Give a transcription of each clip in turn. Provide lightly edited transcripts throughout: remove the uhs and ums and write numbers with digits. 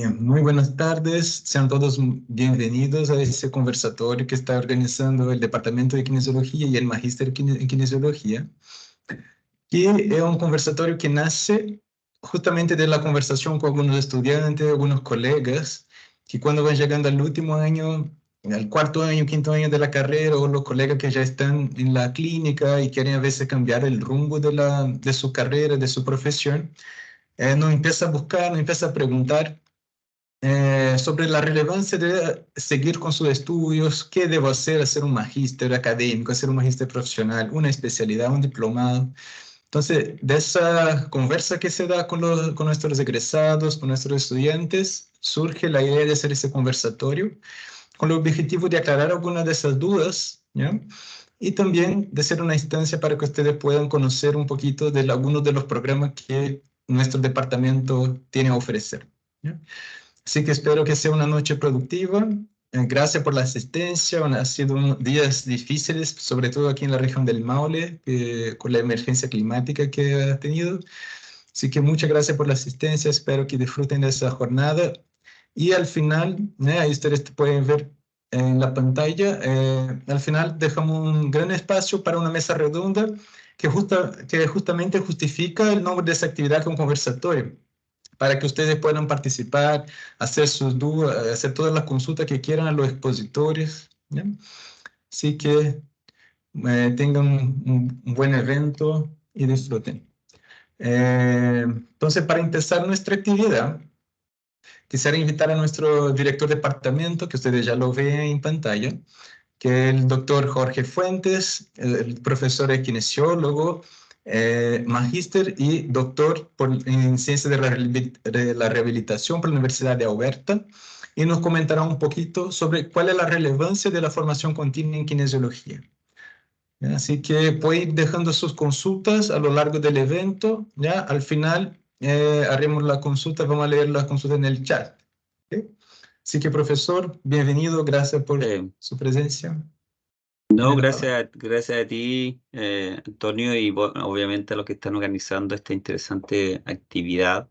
Bien, muy buenas tardes. Sean todos bienvenidos a este conversatorio que está organizando el Departamento de Kinesiología y el Magíster en Kinesiología. Y es un conversatorio que nace justamente de la conversación con algunos estudiantes, algunos colegas, que cuando van llegando al último año, al cuarto año, quinto año de la carrera, o los colegas que ya están en la clínica y quieren a veces cambiar el rumbo de su carrera, de su profesión, nos empieza a buscar, nos empieza a preguntar sobre la relevancia de seguir con sus estudios, qué debo hacer un magíster académico, hacer un magíster profesional, una especialidad, un diplomado. Entonces, de esa conversa que se da con nuestros egresados, con nuestros estudiantes, surge la idea de hacer ese conversatorio con el objetivo de aclarar algunas de esas dudas, ¿ya? Y también de ser una instancia para que ustedes puedan conocer un poquito de algunos de los programas que nuestro departamento tiene a ofrecer, ¿ya? Así que espero que sea una noche productiva. Gracias por la asistencia. Han sido días difíciles, sobre todo aquí en la región del Maule, con la emergencia climática que ha tenido. Así que muchas gracias por la asistencia. Espero que disfruten de esa jornada. Y al final, ahí ustedes pueden ver en la pantalla, al final dejamos un gran espacio para una mesa redonda que justamente justifica el nombre de esa actividad con conversatorio, para que ustedes puedan participar, hacer sus dudas, hacer todas las consultas que quieran a los expositores, ¿ya? Así que tengan un buen evento y disfruten. Entonces, para empezar nuestra actividad, quisiera invitar a nuestro director de departamento, que ustedes ya lo ven en pantalla, que es el doctor Jorge Fuentes, el profesor es kinesiólogo, magíster y doctor en ciencias de la rehabilitación por la Universidad de Alberta, y nos comentará un poquito sobre cuál es la relevancia de la formación continua en kinesiología. Así que puede ir dejando sus consultas a lo largo del evento. Ya al final haremos la consulta, vamos a leer las consultas en el chat. ¿Ok? Así que, profesor, bienvenido, gracias por su presencia. No, gracias a ti, Antonio, y obviamente a los que están organizando esta interesante actividad.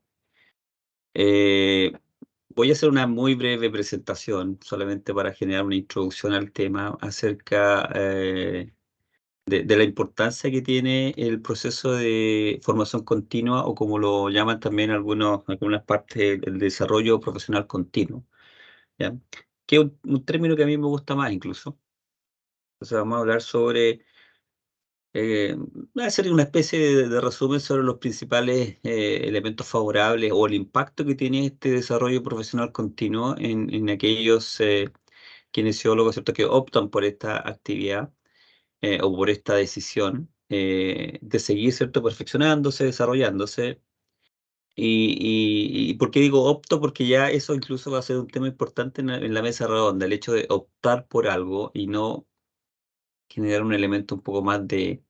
Voy a hacer una muy breve presentación, solamente para generar una introducción al tema acerca de la importancia que tiene el proceso de formación continua, o como lo llaman también algunas partes, el desarrollo profesional continuo, ¿ya? Que es un término que a mí me gusta más incluso. Entonces vamos a hablar sobre, voy a hacer una especie de resumen sobre los principales elementos favorables o el impacto que tiene este desarrollo profesional continuo en aquellos kinesiólogos, ¿cierto?, que optan por esta actividad o por esta decisión de seguir, ¿cierto?, perfeccionándose, desarrollándose. ¿Y por qué digo opto? Porque ya eso incluso va a ser un tema importante en la mesa redonda, el hecho de optar por algo y no generar un elemento un poco más de,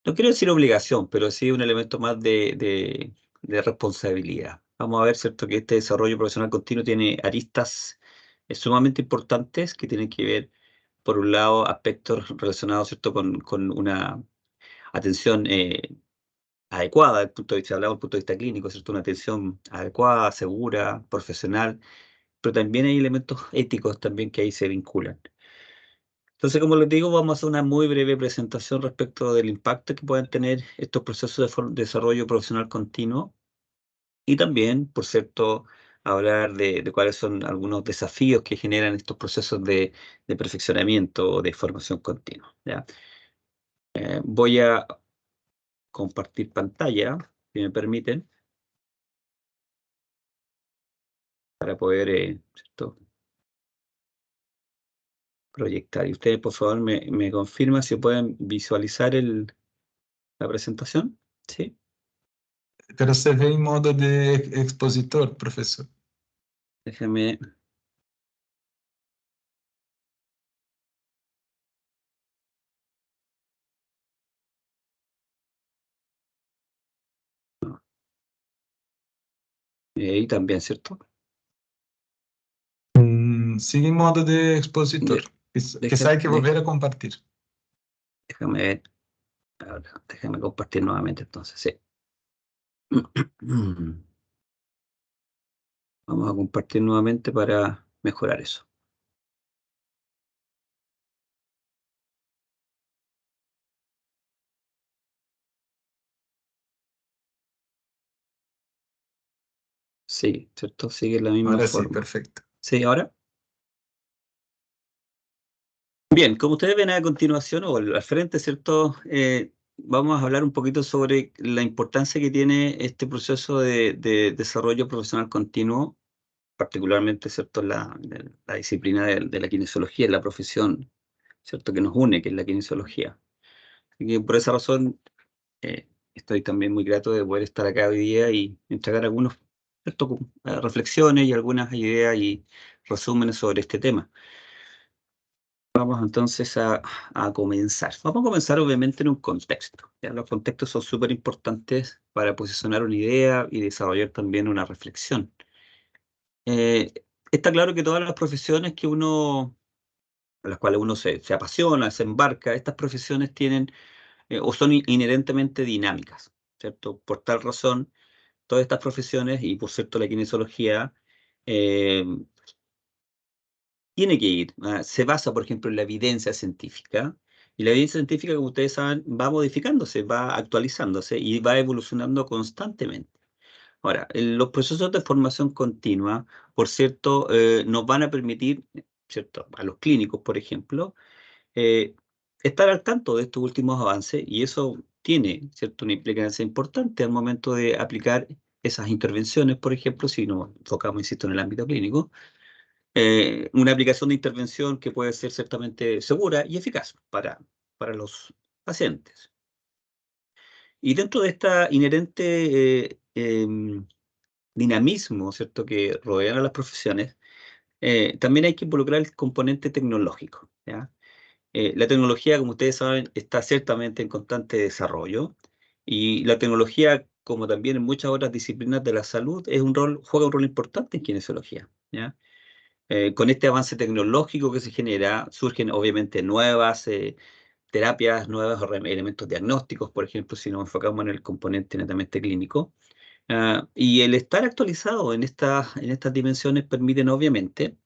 no quiero decir obligación, pero sí un elemento más de responsabilidad. Vamos a ver, ¿cierto?, que este desarrollo profesional continuo tiene aristas sumamente importantes que tienen que ver, por un lado, aspectos relacionados, ¿cierto?, con una atención adecuada, desde el punto de vista, hablamos desde el punto de vista clínico, ¿cierto?, una atención adecuada, segura, profesional, pero también hay elementos éticos también que ahí se vinculan. Entonces, como les digo, vamos a hacer una muy breve presentación respecto del impacto que pueden tener estos procesos de desarrollo profesional continuo, y también, por cierto, hablar de cuáles son algunos desafíos que generan estos procesos de perfeccionamiento o de formación continua, ¿ya? Voy a compartir pantalla, si me permiten, para poder, ¿cierto?, proyectar. Y ustedes, por favor, me confirman si pueden visualizar la presentación. ¿Sí? Pero se ve en modo de expositor, profesor. Déjenme. Y también, ¿cierto? Sigue en modo de expositor. Quizá hay que volver a compartir. Déjame ver. Ahora, déjame compartir nuevamente entonces, sí. Vamos a compartir nuevamente para mejorar eso. Sí, ¿cierto? Sigue la misma Ahora sí, forma. perfecto. Sí, ahora. Bien, como ustedes ven a continuación, o al frente, ¿cierto? Vamos a hablar un poquito sobre la importancia que tiene este proceso de desarrollo profesional continuo, particularmente, ¿cierto? La disciplina de la kinesiología, la profesión, ¿cierto? Que nos une, que es la kinesiología. Así que por esa razón, estoy también muy grato de poder estar acá hoy día y entregar algunas reflexiones y algunas ideas y resúmenes sobre este tema. Vamos entonces a comenzar. Vamos a comenzar obviamente en un contexto. ¿Ya? Los contextos son súper importantes para posicionar una idea y desarrollar también una reflexión. Eh, Está claro que todas las profesiones a las cuales uno se apasiona, se embarca, estas profesiones tienen o son inherentemente dinámicas, ¿cierto? Por tal razón, todas estas profesiones, y por cierto la kinesiología, eh, tiene que ir. Se basa, por ejemplo, en la evidencia científica. Y la evidencia científica, como ustedes saben, va modificándose, va actualizándose y va evolucionando constantemente. Ahora, los procesos de formación continua, por cierto, nos van a permitir, ¿cierto? A los clínicos, por ejemplo, eh, estar al tanto de estos últimos avances y eso tiene, ¿cierto? Una implicancia importante al momento de aplicar esas intervenciones, por ejemplo, si nos enfocamos, insisto, en el ámbito clínico, una aplicación de intervención que puede ser ciertamente segura y eficaz para los pacientes. Y dentro de esta inherente dinamismo, ¿cierto?, que rodean a las profesiones, también hay que involucrar el componente tecnológico, ¿ya? La tecnología, como ustedes saben, está ciertamente en constante desarrollo y la tecnología, como también en muchas otras disciplinas de la salud, juega un rol importante en kinesiología, ¿ya? Con este avance tecnológico que se genera, surgen obviamente nuevas terapias, nuevos elementos diagnósticos, por ejemplo, si nos enfocamos en el componente netamente clínico. Y el estar actualizado en estas dimensiones permiten obviamente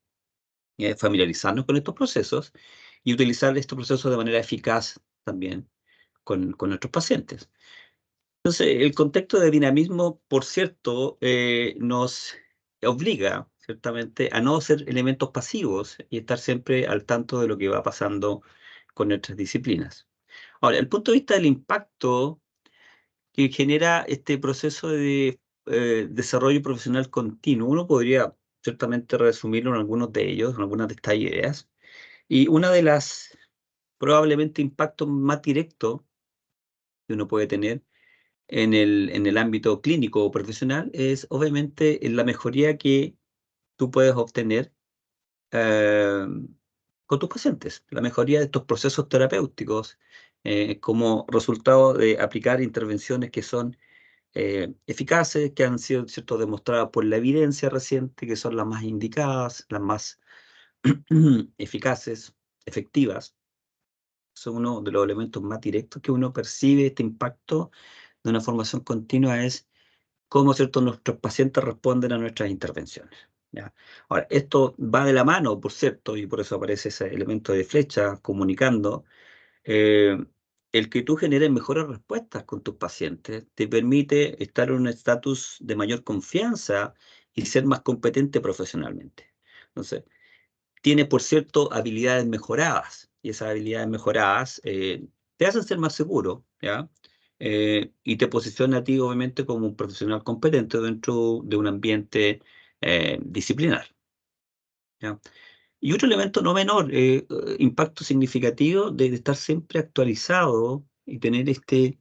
familiarizarnos con estos procesos y utilizar estos procesos de manera eficaz también con nuestros pacientes. Entonces, el contexto de dinamismo, por cierto, nos obliga, ciertamente, a no ser elementos pasivos y estar siempre al tanto de lo que va pasando con nuestras disciplinas. Ahora, el punto de vista del impacto que genera este proceso de desarrollo profesional continuo, uno podría ciertamente resumirlo en algunos de ellos, en algunas de estas ideas. Y una de las probablemente impactos más directos que uno puede tener en el ámbito clínico o profesional es obviamente la mejoría que tú puedes obtener eh, con tus pacientes, la mejoría de estos procesos terapéuticos como resultado de aplicar intervenciones que son eficaces, que han sido, ¿cierto?, demostradas por la evidencia reciente, que son las más indicadas, las más eficaces, efectivas. Son uno de los elementos más directos que uno percibe este impacto de una formación continua es cómo, ¿cierto?, nuestros pacientes responden a nuestras intervenciones, ¿ya? Ahora, esto va de la mano, por cierto, y por eso aparece ese elemento de flecha comunicando, eh, el que tú generes mejores respuestas con tus pacientes te permite estar en un estatus de mayor confianza y ser más competente profesionalmente. Entonces, tiene, por cierto, habilidades mejoradas, y esas habilidades mejoradas te hacen ser más seguro, ¿ya? Y te posiciona a ti, obviamente, como un profesional competente dentro de un ambiente disciplinar, ¿ya? Y otro elemento no menor, impacto significativo de estar siempre actualizado y tener este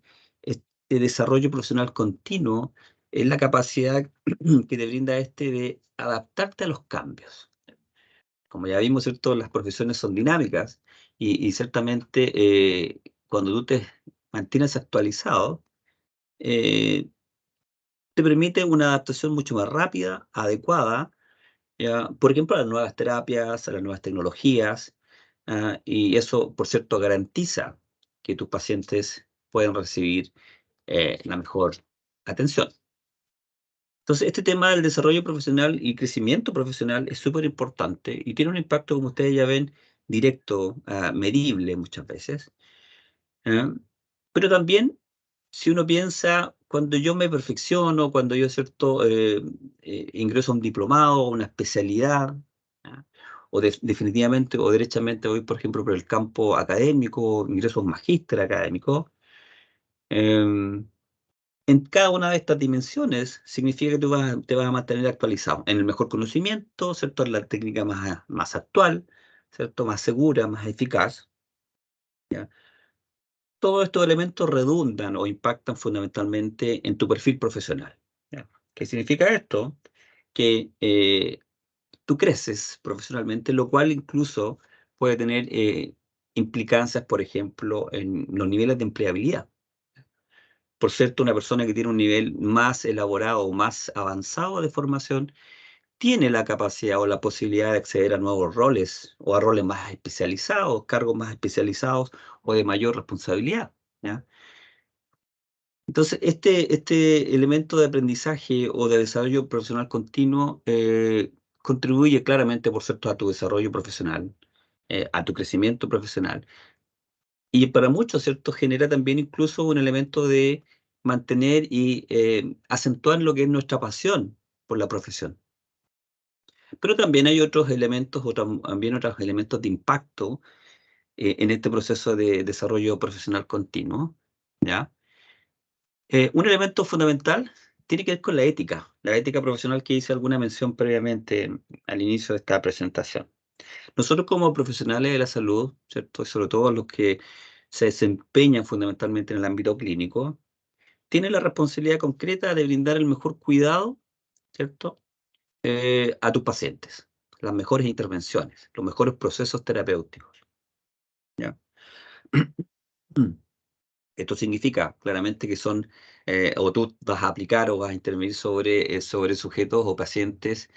desarrollo profesional continuo, es la capacidad que te brinda de adaptarte a los cambios. Como ya vimos, ¿cierto? Las profesiones son dinámicas y ciertamente cuando tú te mantienes actualizado, eh, te permite una adaptación mucho más rápida, adecuada, ¿ya? Por ejemplo, a las nuevas terapias, a las nuevas tecnologías, y eso, por cierto, garantiza que tus pacientes pueden recibir la mejor atención. Entonces, este tema del desarrollo profesional y crecimiento profesional es súper importante y tiene un impacto, como ustedes ya ven, directo, medible muchas veces. ¿eh? Pero también, si uno piensa, cuando yo me perfecciono, cuando yo, ¿cierto?, ingreso a un diplomado, a una especialidad, ¿ah? O definitivamente o derechamente voy, por ejemplo, por el campo académico, ingreso a un magíster académico, em, en cada una de estas dimensiones significa que te vas a mantener actualizado en el mejor conocimiento, ¿cierto? En la técnica más actual, ¿cierto? Más segura, más eficaz. ¿ya? Todos estos elementos redundan o impactan fundamentalmente en tu perfil profesional. ¿ya? ¿Qué significa esto? Que tú creces profesionalmente, lo cual incluso puede tener implicancias, por ejemplo, en los niveles de empleabilidad. Por cierto, una persona que tiene un nivel más elaborado o más avanzado de formación tiene la capacidad o la posibilidad de acceder a nuevos roles o a roles más especializados, cargos más especializados o de mayor responsabilidad. ¿ya? Entonces, este elemento de aprendizaje o de desarrollo profesional continuo contribuye claramente, por cierto, a tu desarrollo profesional, a tu crecimiento profesional. Y para muchos, ¿cierto? Genera también incluso un elemento de mantener y acentuar lo que es nuestra pasión por la profesión. Pero también hay otros elementos, también otros elementos de impacto en este proceso de desarrollo profesional continuo, ¿ya? Un elemento fundamental tiene que ver con la ética profesional que hice alguna mención previamente al inicio de esta presentación. Nosotros como profesionales de la salud, ¿cierto? Y sobre todo los que se desempeñan fundamentalmente en el ámbito clínico, tienen la responsabilidad concreta de brindar el mejor cuidado, ¿cierto? A tus pacientes, las mejores intervenciones, los mejores procesos terapéuticos, ¿ya? Esto significa claramente que son, o tú vas a aplicar o vas a intervenir sobre sujetos o pacientes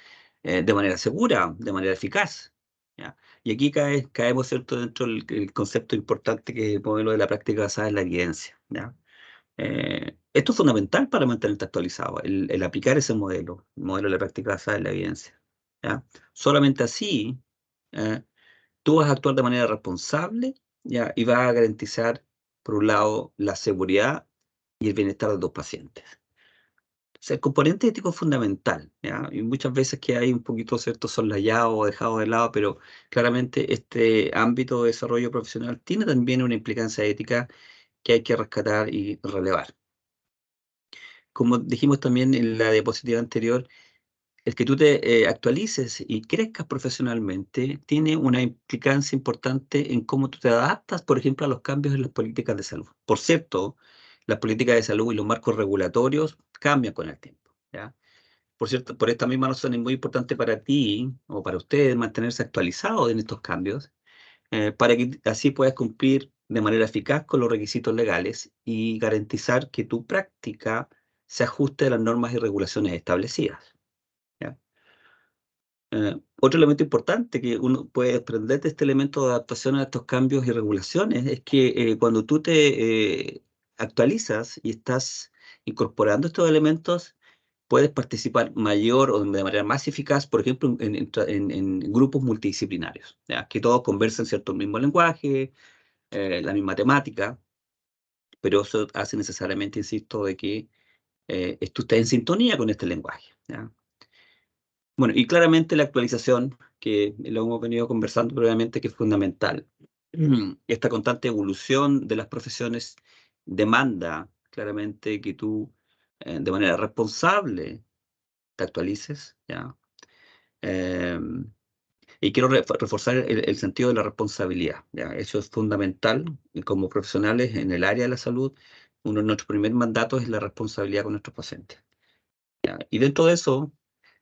de manera segura, de manera eficaz. ¿ya? Y aquí caemos, ¿cierto?, dentro del concepto importante que es el modelo de la práctica basada en la evidencia. ¿ya? Esto es fundamental para mantenerte actualizado, el aplicar ese modelo, el modelo de la práctica basada en la evidencia. ¿ya? Solamente así tú vas a actuar de manera responsable, ¿ya? Y vas a garantizar, por un lado, la seguridad y el bienestar de tus pacientes. O sea, el componente ético es fundamental, ¿ya? Y muchas veces que hay un poquito, ¿cierto?, soslayado o dejado de lado, pero claramente este ámbito de desarrollo profesional tiene también una implicancia ética que hay que rescatar y relevar. Como dijimos también en la diapositiva anterior, el que tú te actualices y crezcas profesionalmente tiene una implicancia importante en cómo tú te adaptas, por ejemplo, a los cambios en las políticas de salud. Por cierto, las políticas de salud y los marcos regulatorios cambian con el tiempo. ¿ya? Por cierto, por esta misma razón es muy importante para ti o para ustedes mantenerse actualizados en estos cambios para que así puedas cumplir de manera eficaz con los requisitos legales y garantizar que tu práctica se ajuste a las normas y regulaciones establecidas. ¿ya? Otro elemento importante que uno puede desprender de este elemento de adaptación a estos cambios y regulaciones es que cuando tú te actualizas y estás incorporando estos elementos, puedes participar mayor o de manera más eficaz, por ejemplo, en grupos multidisciplinarios, ¿ya? Que todos conversen cierto el mismo lenguaje, la misma temática, pero eso hace necesariamente, insisto, de que tú estés en sintonía con este lenguaje. ¿ya? Bueno, y claramente la actualización, que lo hemos venido conversando previamente, que es fundamental. Esta constante evolución de las profesiones demanda claramente que tú, de manera responsable, te actualices, ¿ya? Em, y quiero reforzar el sentido de la responsabilidad, ¿ya? Eso es fundamental, y como profesionales en el área de la salud, uno de nuestros primeros mandatos es la responsabilidad con nuestros pacientes. ¿ya? Y dentro de eso,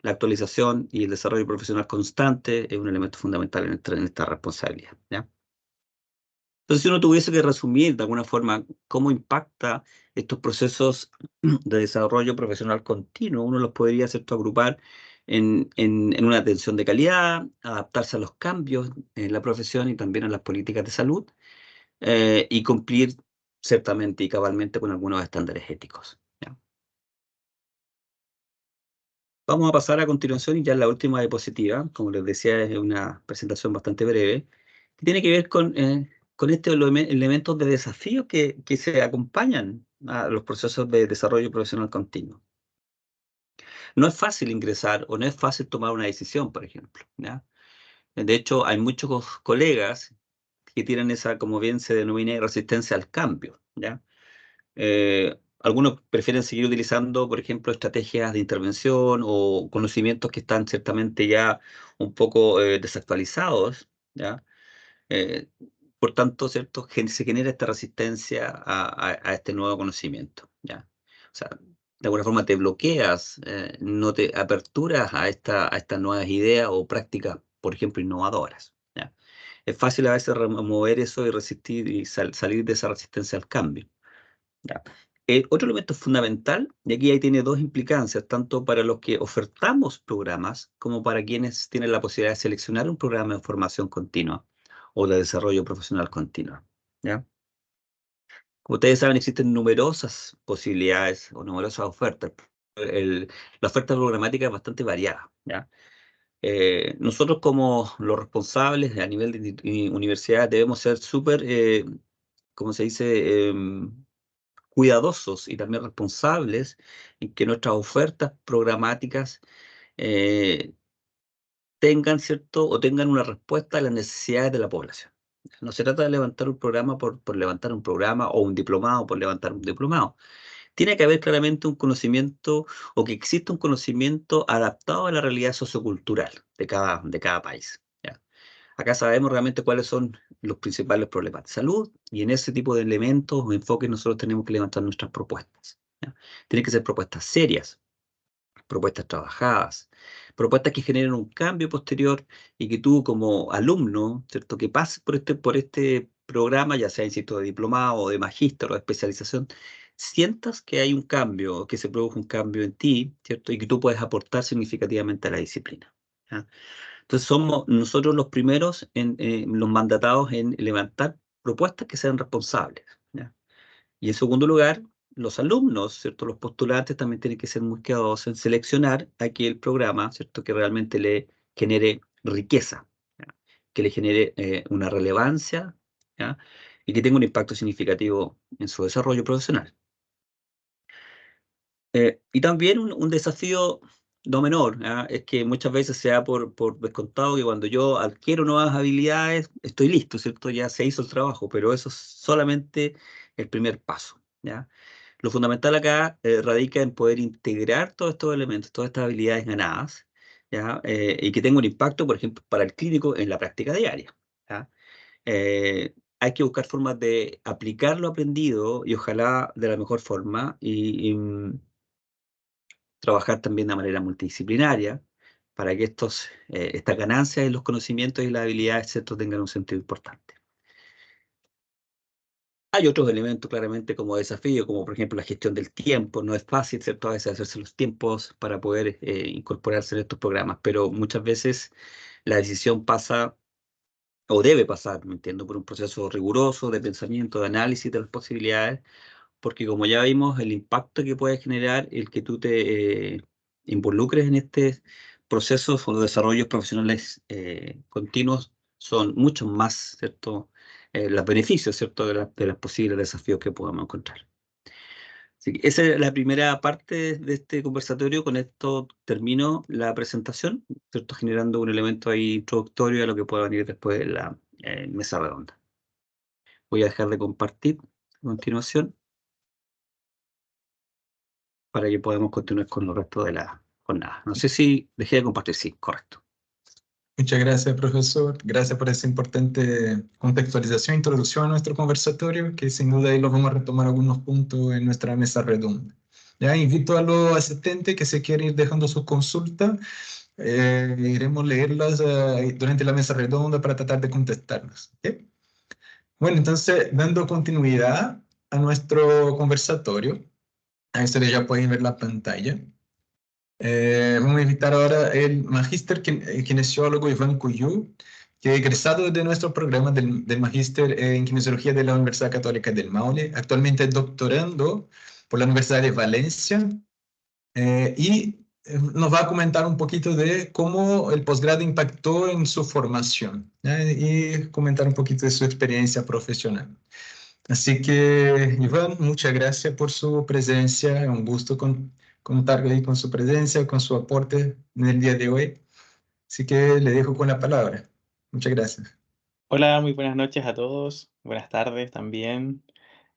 la actualización y el desarrollo profesional constante es un elemento fundamental en esta responsabilidad. ¿ya? Entonces, si uno tuviese que resumir de alguna forma cómo impacta estos procesos de desarrollo profesional continuo, uno los podría, ¿cierto?, agrupar en una atención de calidad, adaptarse a los cambios en la profesión y también a las políticas de salud, y cumplir ciertamente y cabalmente con algunos estándares éticos. ¿ya? Vamos a pasar a continuación y ya la última diapositiva, como les decía, es una presentación bastante breve, que tiene que ver con estos elementos de desafío que se acompañan a los procesos de desarrollo profesional continuo. No es fácil ingresar o no es fácil tomar una decisión, por ejemplo, ¿ya? De hecho, hay muchos colegas que tienen esa, como bien se denomina, resistencia al cambio, ¿ya? Algunos prefieren seguir utilizando, por ejemplo, estrategias de intervención o conocimientos que están ciertamente ya un poco desactualizados, ¿ya? Eh, por tanto, ¿cierto? Se genera esta resistencia a este nuevo conocimiento, ¿ya? O sea, de alguna forma te bloqueas, no te aperturas a estas nuevas ideas o prácticas, por ejemplo, innovadoras, ¿ya? Es fácil a veces remover eso y resistir y salir de esa resistencia al cambio, ¿ya? Otro elemento fundamental, y aquí ahí tiene dos implicancias, tanto para los que ofertamos programas como para quienes tienen la posibilidad de seleccionar un programa de formación continua o de desarrollo profesional continuo, ¿ya? Como ustedes saben, existen numerosas posibilidades o numerosas ofertas. La oferta programática es bastante variada, ¿ya? Nosotros como los responsables a nivel de universidad debemos ser súper, ¿cómo se dice?, cuidadosos y también responsables en que nuestras ofertas programáticas eh, tengan, ¿cierto?, o tengan una respuesta a las necesidades de la población. No se trata de levantar un programa por levantar un programa o un diplomado por levantar un diplomado. Tiene que haber claramente un conocimiento o que exista un conocimiento adaptado a la realidad sociocultural de cada país, ¿ya? Acá sabemos realmente cuáles son los principales problemas de salud y en ese tipo de elementos o enfoques nosotros tenemos que levantar nuestras propuestas, ¿ya? Tienen que ser propuestas serias, propuestas trabajadas, propuestas que generen un cambio posterior y que tú como alumno, ¿cierto?, que pases por este programa, ya sea, insisto, de diplomado o de magíster o de especialización, sientas que hay un cambio, que se produjo un cambio en ti, ¿cierto?, y que tú puedes aportar significativamente a la disciplina, ¿ya? Entonces somos nosotros los primeros, los mandatados en levantar propuestas que sean responsables, ¿ya? Y en segundo lugar, los alumnos, ¿cierto? Los postulantes también tienen que ser muy cuidadosos en seleccionar aquel programa, ¿cierto?, que realmente le genere riqueza, ¿ya? Que le genere una relevancia, ¿ya? Y que tenga un impacto significativo en su desarrollo profesional. Y también un desafío no menor, ¿ah? Es que muchas veces se da por descontado que cuando yo adquiero nuevas habilidades, estoy listo, ¿cierto? Ya se hizo el trabajo, pero eso es solamente el primer paso, ¿ya? Lo fundamental acá radica en poder integrar todos estos elementos, todas estas habilidades ganadas, ¿ya? Y que tenga un impacto, por ejemplo, para el clínico en la práctica diaria, ¿ya? Hay que buscar formas de aplicar lo aprendido y ojalá de la mejor forma trabajar también de manera multidisciplinaria para que estas ganancias en los conocimientos y las habilidades, ¿cierto?, tengan un sentido importante. Hay otros elementos claramente como desafío, como por ejemplo la gestión del tiempo. No es fácil, ¿cierto?, a veces hacerse los tiempos para poder incorporarse en estos programas, pero muchas veces la decisión pasa o debe pasar, me entiendo, por un proceso riguroso de pensamiento, de análisis de las posibilidades, porque como ya vimos, el impacto que puede generar el que tú te involucres en este proceso o desarrollos profesionales continuos son muchos más, ¿cierto? Los beneficios, ¿cierto?, de los posibles desafíos que podamos encontrar. Así que esa es la primera parte de este conversatorio. Con esto termino la presentación, ¿cierto?, generando un elemento ahí introductorio a lo que pueda venir después de la mesa redonda. Voy a dejar de compartir a continuación para que podamos continuar con el resto de la jornada. No sé si dejé de compartir. Sí, correcto. Muchas gracias, profesor. Gracias por esa importante contextualización e introducción a nuestro conversatorio, que sin duda ahí los vamos a retomar algunos puntos en nuestra mesa redonda. Ya invito a los asistentes que se quieren ir dejando sus consultas. Iremos leerlas durante la mesa redonda para tratar de contestarlas. ¿Ok? Bueno, entonces, dando continuidad a nuestro conversatorio, ahí ustedes ya pueden ver la pantalla. Vamos a invitar ahora el magíster kinesiólogo Iván Cuyú, que es egresado de nuestro programa del magíster en kinesiología de la Universidad Católica del Maule. Actualmente es doctorando por la Universidad de Valencia y nos va a comentar un poquito de cómo el posgrado impactó en su formación, ¿ya? Y comentar un poquito de su experiencia profesional. Así que, Iván, muchas gracias por su presencia. Es un gusto contar ahí con su presencia, con su aporte en el día de hoy. Así que le dejo con la palabra. Muchas gracias. Hola, muy buenas noches a todos, buenas tardes también.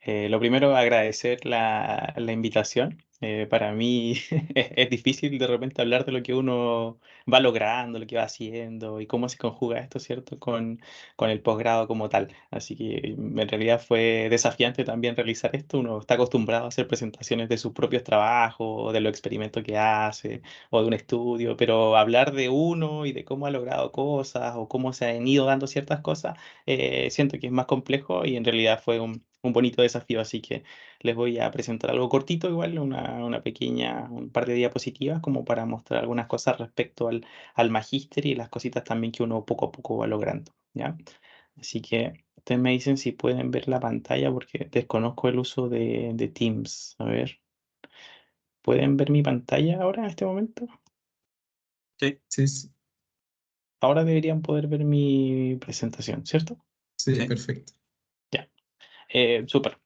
Lo primero, agradecer la invitación. Para mí es difícil de repente hablar de lo que uno va logrando, lo que va haciendo y cómo se conjuga esto, ¿cierto? Con el posgrado como tal. Así que en realidad fue desafiante también realizar esto. Uno está acostumbrado a hacer presentaciones de sus propios trabajos, o de los experimentos que hace, o de un estudio, pero hablar de uno y de cómo ha logrado cosas o cómo se han ido dando ciertas cosas, siento que es más complejo y en realidad fue un bonito desafío, así que les voy a presentar algo cortito, igual, una pequeña, un par de diapositivas como para mostrar algunas cosas respecto al magíster y las cositas también que uno poco a poco va logrando, ¿ya? Así que ustedes me dicen si pueden ver la pantalla porque desconozco el uso de Teams. A ver, ¿pueden ver mi pantalla ahora en este momento? Sí, Sí, sí, Ahora deberían poder ver mi presentación, ¿cierto? sí, sí. perfecto. Ya, súper.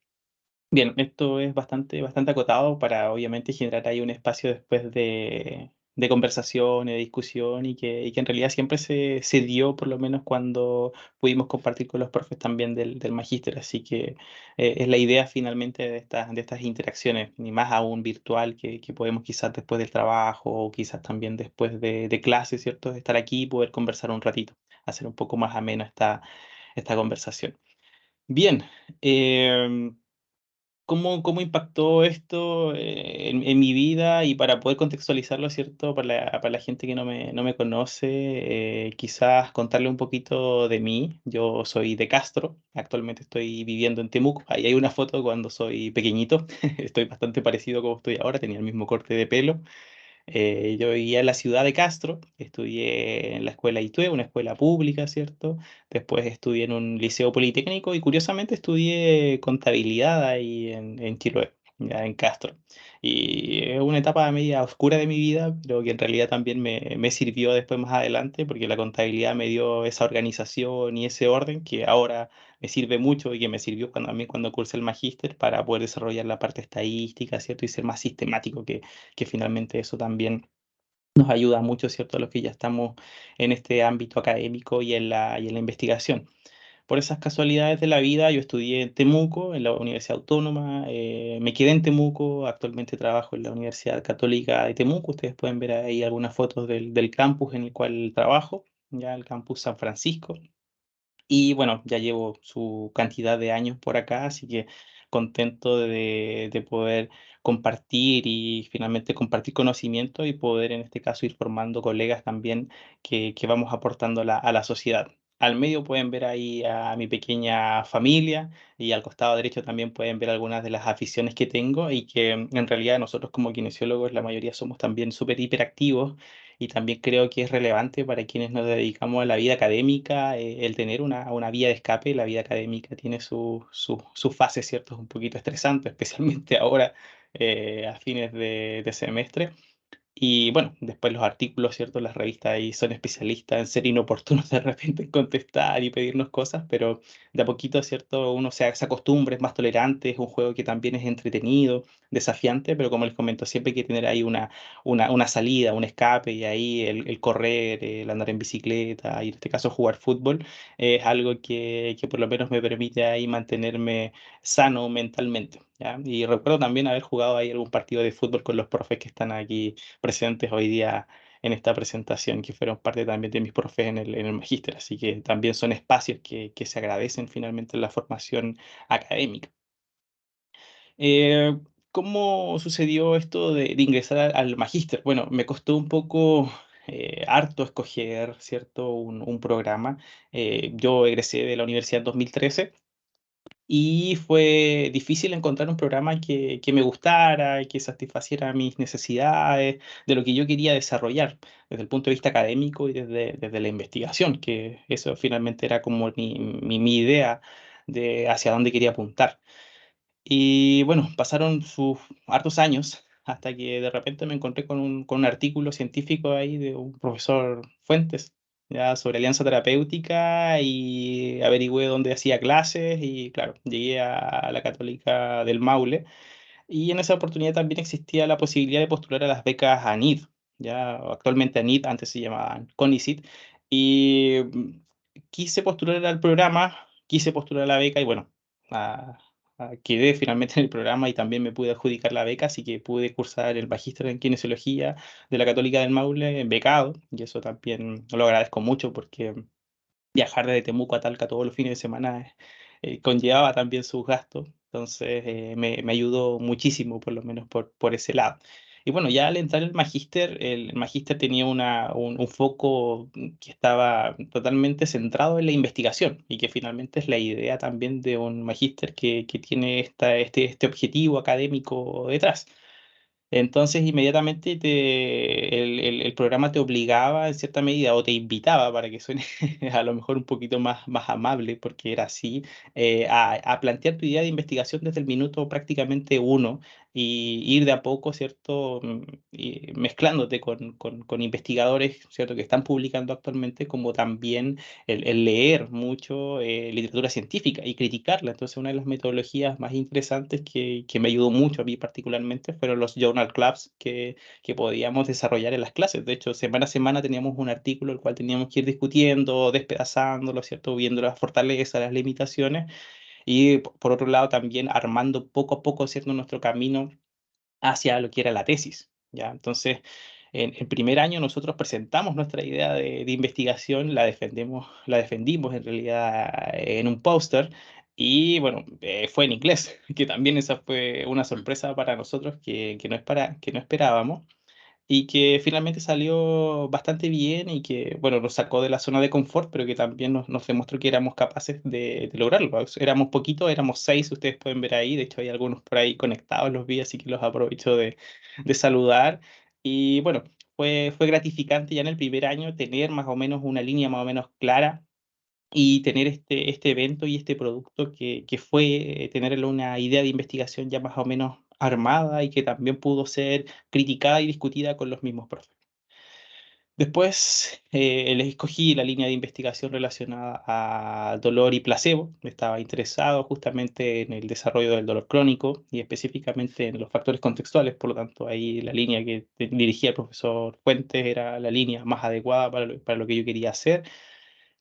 Bien, esto es bastante acotado para obviamente generar ahí un espacio después de conversación y de discusión y que en realidad siempre se dio, por lo menos cuando pudimos compartir con los profes también del magíster. Así que es la idea finalmente de estas interacciones, ni más aún virtual, que podemos quizás después del trabajo o quizás también después de clase, ¿cierto? Estar aquí y poder conversar un ratito, hacer un poco más amena esta conversación. Bien. em, ¿Cómo impactó esto en mi vida? Y para poder contextualizarlo, ¿cierto? Para la gente que no me conoce, quizás contarle un poquito de mí. Yo soy de Castro, actualmente estoy viviendo en Temuco. Ahí hay una foto cuando soy pequeñito, estoy bastante parecido como estoy ahora, tenía el mismo corte de pelo. Yo vivía en la ciudad de Castro, estudié en la escuela ITUE, una escuela pública, ¿cierto? Después estudié en un liceo politécnico y curiosamente estudié contabilidad ahí en Chiloé, ya en Castro. Y es una etapa media oscura de mi vida, pero que en realidad también me sirvió después más adelante, porque la contabilidad me dio esa organización y ese orden que ahora me sirve mucho y que me sirvió también cuando cursé el magíster para poder desarrollar la parte estadística, ¿cierto? Y ser más sistemático, que finalmente eso también nos ayuda mucho, ¿cierto? A los que ya estamos en este ámbito académico y en la investigación. Por esas casualidades de la vida, yo estudié en Temuco, en la Universidad Autónoma, me quedé en Temuco, actualmente trabajo en la Universidad Católica de Temuco, ustedes pueden ver ahí algunas fotos del campus en el cual trabajo, ya el campus San Francisco. Y bueno, ya llevo su cantidad de años por acá, así que contento de poder compartir y finalmente compartir conocimiento y poder en este caso ir formando colegas también que vamos aportando a la sociedad. Al medio pueden ver ahí a mi pequeña familia y al costado derecho también pueden ver algunas de las aficiones que tengo y que en realidad nosotros como kinesiólogos la mayoría somos también súper hiperactivos y también creo que es relevante para quienes nos dedicamos a la vida académica, el tener una vía de escape. La vida académica tiene sus fases, ¿cierto? Es un poquito estresante, especialmente ahora a fines de semestre. Y bueno, después los artículos, ¿cierto? Las revistas ahí son especialistas en ser inoportunos de repente en contestar y pedirnos cosas, pero de a poquito, ¿cierto? Uno se acostumbra, es más tolerante, es un juego que también es entretenido, desafiante, pero como les comento, siempre hay que tener ahí una salida, un escape, y ahí el correr, el andar en bicicleta, y en este caso jugar fútbol, es algo que por lo menos me permite ahí mantenerme sano mentalmente, ¿ya? Y recuerdo también haber jugado ahí algún partido de fútbol con los profes que están aquí presentes hoy día en esta presentación, que fueron parte también de mis profes en el magíster, así que también son espacios que se agradecen finalmente en la formación académica. Eh, ¿Cómo sucedió esto de ingresar al magíster? Bueno, me costó un poco harto escoger, ¿cierto? Un programa. Yo egresé de la universidad en 2013 y fue difícil encontrar un programa que me gustara, que satisfaciera mis necesidades, de lo que yo quería desarrollar desde el punto de vista académico y desde la investigación, que eso finalmente era como mi idea de hacia dónde quería apuntar. Y bueno, pasaron sus hartos años hasta que de repente me encontré con un artículo científico ahí de un profesor Fuentes, ya sobre alianza terapéutica, y averigüé dónde hacía clases y claro, llegué a la Católica del Maule. Y en esa oportunidad también existía la posibilidad de postular a las becas ANID, ya actualmente ANID, antes se llamaban CONICIT, y quise postular al programa, quise postular a la beca y bueno, ah, quedé finalmente en el programa y también me pude adjudicar la beca, así que pude cursar el magíster en kinesiología de la Católica del Maule becado, y eso también lo agradezco mucho porque viajar desde Temuco a Talca todos los fines de semana conllevaba también sus gastos, entonces me ayudó muchísimo, por lo menos por ese lado. Y bueno, ya al entrar el magíster tenía un foco que estaba totalmente centrado en la investigación y que finalmente es la idea también de un magíster que tiene este objetivo académico detrás. Entonces, inmediatamente el programa te obligaba en cierta medida o te invitaba, para que suene a lo mejor un poquito más amable, porque era así, a plantear tu idea de investigación desde el minuto prácticamente uno y ir de a poco, ¿cierto? Y mezclándote con investigadores, ¿cierto? Que están publicando actualmente, como también el leer mucho literatura científica y criticarla. Entonces, una de las metodologías más interesantes que me ayudó mucho a mí particularmente fueron los journal clubs que podíamos desarrollar en las clases. De hecho, semana a semana teníamos un artículo el cual teníamos que ir discutiendo, despedazándolo, ¿cierto? Viendo las fortalezas, las limitaciones y por otro lado también armando poco a poco, ¿cierto? Nuestro camino hacia lo que era la tesis, ¿ya? Entonces, en primer año nosotros presentamos nuestra idea de investigación, la defendimos en realidad en un póster y bueno, fue en inglés, que también esa fue una sorpresa para nosotros que no esperábamos y que finalmente salió bastante bien y que, bueno, nos sacó de la zona de confort, pero que también nos demostró que éramos capaces de lograrlo. Éramos poquitos, éramos 6, ustedes pueden ver ahí, de hecho hay algunos por ahí conectados, los vi, así que los aprovecho de saludar. Y bueno, fue gratificante ya en el primer año tener más o menos una línea más o menos clara y tener este evento y este producto que fue tener una idea de investigación ya más o menos armada y que también pudo ser criticada y discutida con los mismos profes. Después les escogí la línea de investigación relacionada a dolor y placebo. Estaba interesado justamente en el desarrollo del dolor crónico y específicamente en los factores contextuales. Por lo tanto, ahí la línea que dirigía el profesor Fuentes era la línea más adecuada para lo que yo quería hacer.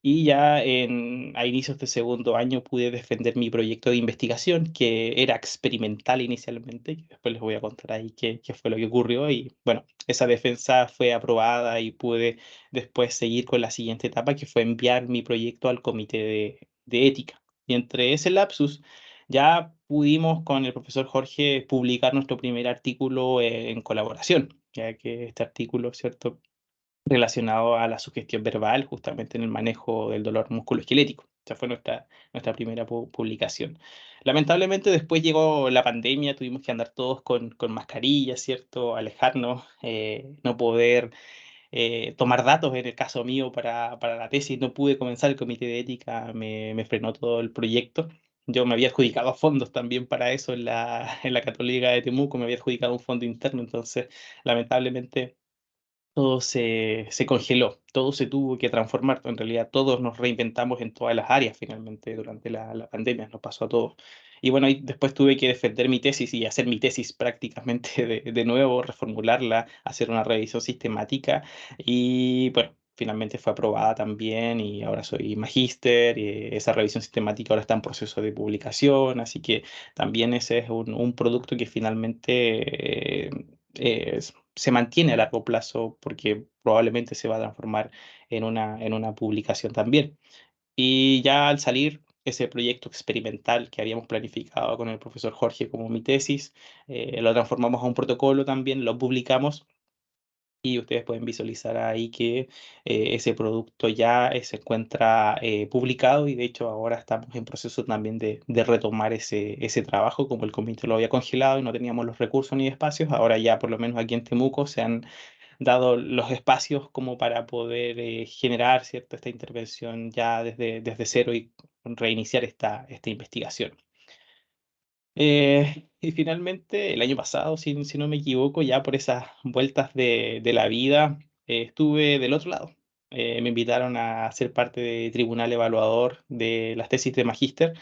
Y ya a inicios de segundo año pude defender mi proyecto de investigación, que era experimental inicialmente, que después les voy a contar ahí qué fue lo que ocurrió. Y bueno, esa defensa fue aprobada y pude después seguir con la siguiente etapa, que fue enviar mi proyecto al comité de ética. Y entre ese lapsus ya pudimos con el profesor Jorge publicar nuestro primer artículo en colaboración, ya que este artículo, ¿cierto?, relacionado a la sugestión verbal, justamente en el manejo del dolor musculoesquelético. Esa fue nuestra primera publicación. Lamentablemente después llegó la pandemia, tuvimos que andar todos con mascarillas, ¿cierto? Alejarnos, no poder tomar datos, en el caso mío, para la tesis, no pude comenzar el comité de ética, me frenó todo el proyecto. Yo me había adjudicado fondos también para eso en la Católica de Temuco, me había adjudicado un fondo interno, entonces lamentablemente todo se congeló, todo se tuvo que transformar. En realidad, todos nos reinventamos en todas las áreas finalmente durante la pandemia, nos pasó a todos. Y bueno, y después tuve que defender mi tesis y hacer mi tesis prácticamente de nuevo, reformularla, hacer una revisión sistemática. Y bueno, finalmente fue aprobada también y ahora soy magíster. Y esa revisión sistemática ahora está en proceso de publicación, así que también ese es un producto que finalmente se mantiene a largo plazo porque probablemente se va a transformar en una publicación también. Y ya al salir ese proyecto experimental que habíamos planificado con el profesor Jorge como mi tesis, lo transformamos a un protocolo también, lo publicamos y ustedes pueden visualizar ahí que ese producto ya se encuentra publicado y de hecho ahora estamos en proceso también de retomar ese trabajo, como el comité lo había congelado y no teníamos los recursos ni espacios, ahora ya por lo menos aquí en Temuco se han dado los espacios como para poder generar, ¿cierto?, esta intervención ya desde cero y reiniciar esta investigación. Y finalmente, el año pasado, si no me equivoco, ya por esas vueltas de la vida, estuve del otro lado. Me invitaron a ser parte del tribunal evaluador de las tesis de magíster.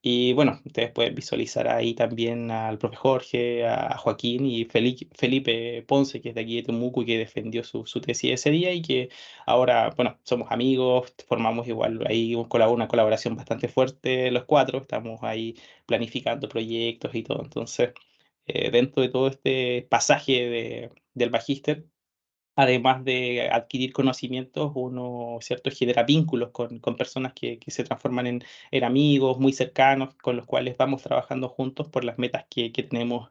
Y bueno, ustedes pueden visualizar ahí también al profe Jorge, a Joaquín y Felipe Ponce, que es de aquí de Temuco y que defendió su tesis ese día y que ahora, bueno, somos amigos, formamos igual ahí una colaboración bastante fuerte los cuatro, estamos ahí planificando proyectos y todo. Entonces, dentro de todo este pasaje del magíster, además de adquirir conocimientos, uno, ¿cierto?, genera vínculos con personas que se transforman en amigos muy cercanos, con los cuales vamos trabajando juntos por las metas que tenemos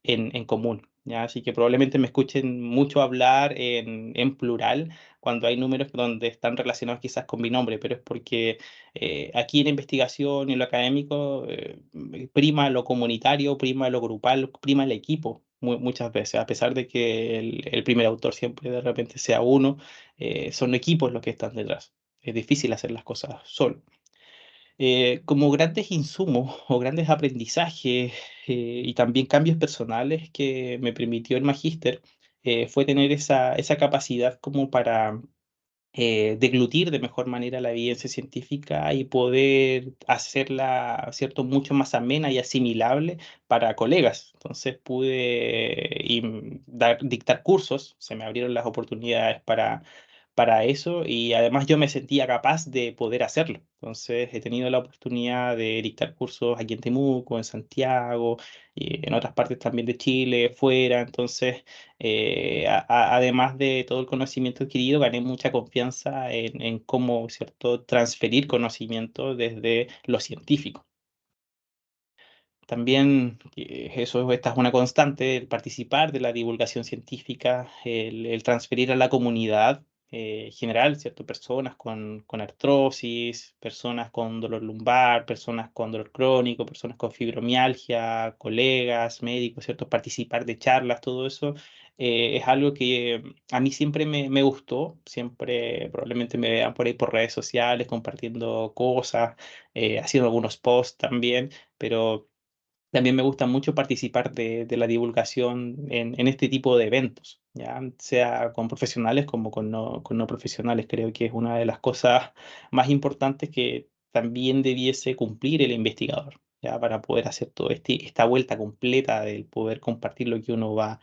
en común, ¿ya? Así que probablemente me escuchen mucho hablar en plural cuando hay números donde están relacionados quizás con mi nombre, pero es porque aquí en investigación y en lo académico prima lo comunitario, prima lo grupal, prima el equipo muchas veces, a pesar de que el primer autor siempre de repente sea uno, son equipos los que están detrás. Es difícil hacer las cosas solo. Como grandes insumos o grandes aprendizajes y también cambios personales que me permitió el magíster, fue tener esa capacidad como para deglutir de mejor manera la evidencia científica y poder hacerla, ¿cierto?, mucho más amena y asimilable para colegas. Entonces pude dictar cursos, se me abrieron las oportunidades para eso y además yo me sentía capaz de poder hacerlo. Entonces he tenido la oportunidad de dictar cursos aquí en Temuco, en Santiago, y en otras partes también de Chile, fuera. Entonces, además de todo el conocimiento adquirido, gané mucha confianza en cómo, ¿cierto?, transferir conocimiento desde lo científico. También esta es una constante, el participar de la divulgación científica, el transferir a la comunidad general, ¿cierto? Personas con artrosis, personas con dolor lumbar, personas con dolor crónico, personas con fibromialgia, colegas, médicos, ¿cierto? Participar de charlas, todo eso es algo que a mí siempre me gustó, siempre probablemente me vean por ahí por redes sociales compartiendo cosas, haciendo algunos posts también, pero también me gusta mucho participar de la divulgación en este tipo de eventos, ya sea con profesionales como con no profesionales. Creo que es una de las cosas más importantes que también debiese cumplir el investigador, ya para poder hacer toda esta vuelta completa del poder compartir lo que uno va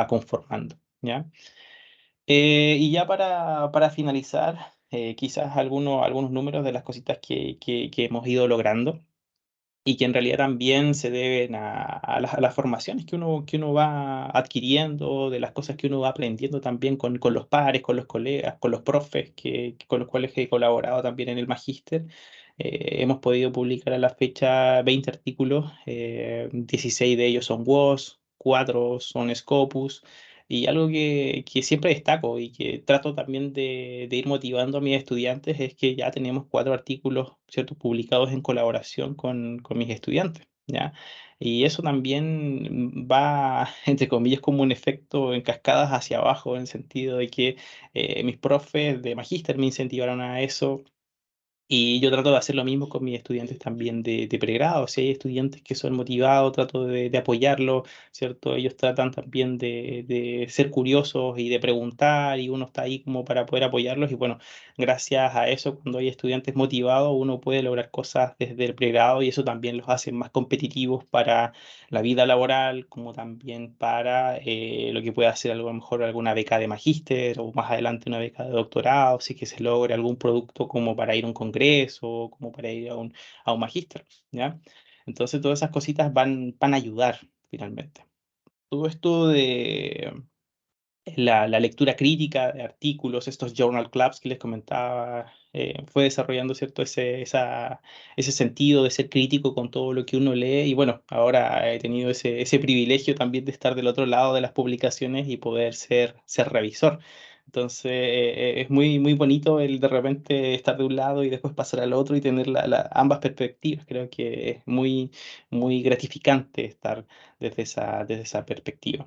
conformando, ¿ya? Y ya para finalizar, quizás algunos números de las cositas que hemos ido logrando y que en realidad también se deben a las formaciones que uno va adquiriendo, de las cosas que uno va aprendiendo también con los pares, con los colegas, con los profes con los cuales he colaborado también en el magíster. Hemos podido publicar a la fecha 20 artículos, 16 de ellos son WOS, 4 son Scopus, y algo que siempre destaco y que trato también de ir motivando a mis estudiantes es que ya tenemos 4 artículos, ¿cierto?, publicados en colaboración con mis estudiantes, ¿ya? Y eso también va, entre comillas, como un efecto en cascadas hacia abajo, en el sentido de que mis profes de magíster me incentivaron a eso, y yo trato de hacer lo mismo con mis estudiantes también de pregrado. Si hay estudiantes que son motivados, trato de apoyarlos, ¿cierto? Ellos tratan también de ser curiosos y de preguntar, y uno está ahí como para poder apoyarlos. Y bueno, gracias a eso, cuando hay estudiantes motivados, uno puede lograr cosas desde el pregrado y eso también los hace más competitivos para la vida laboral, como también para lo que pueda ser a lo mejor alguna beca de magíster o más adelante una beca de doctorado, si que se logre algún producto como para ir a un congreso, como para ir a un magíster, ¿ya? Entonces todas esas cositas van a ayudar finalmente. Todo esto de la lectura crítica de artículos, estos journal clubs que les comentaba, fue desarrollando, ¿cierto?, ese sentido de ser crítico con todo lo que uno lee. Y bueno, ahora he tenido ese privilegio también de estar del otro lado de las publicaciones y poder ser revisor. Entonces, es muy, muy bonito el de repente estar de un lado y después pasar al otro y tener ambas perspectivas. Creo que es muy, muy gratificante estar desde esa perspectiva.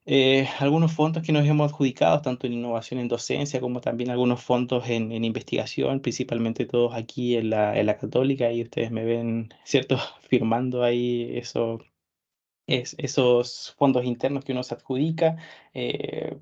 Algunos fondos que nos hemos adjudicado, tanto en innovación en docencia como también algunos fondos en investigación, principalmente todos aquí en la Católica, y ustedes me ven, ¿cierto?, firmando ahí eso, esos fondos internos que uno se adjudica.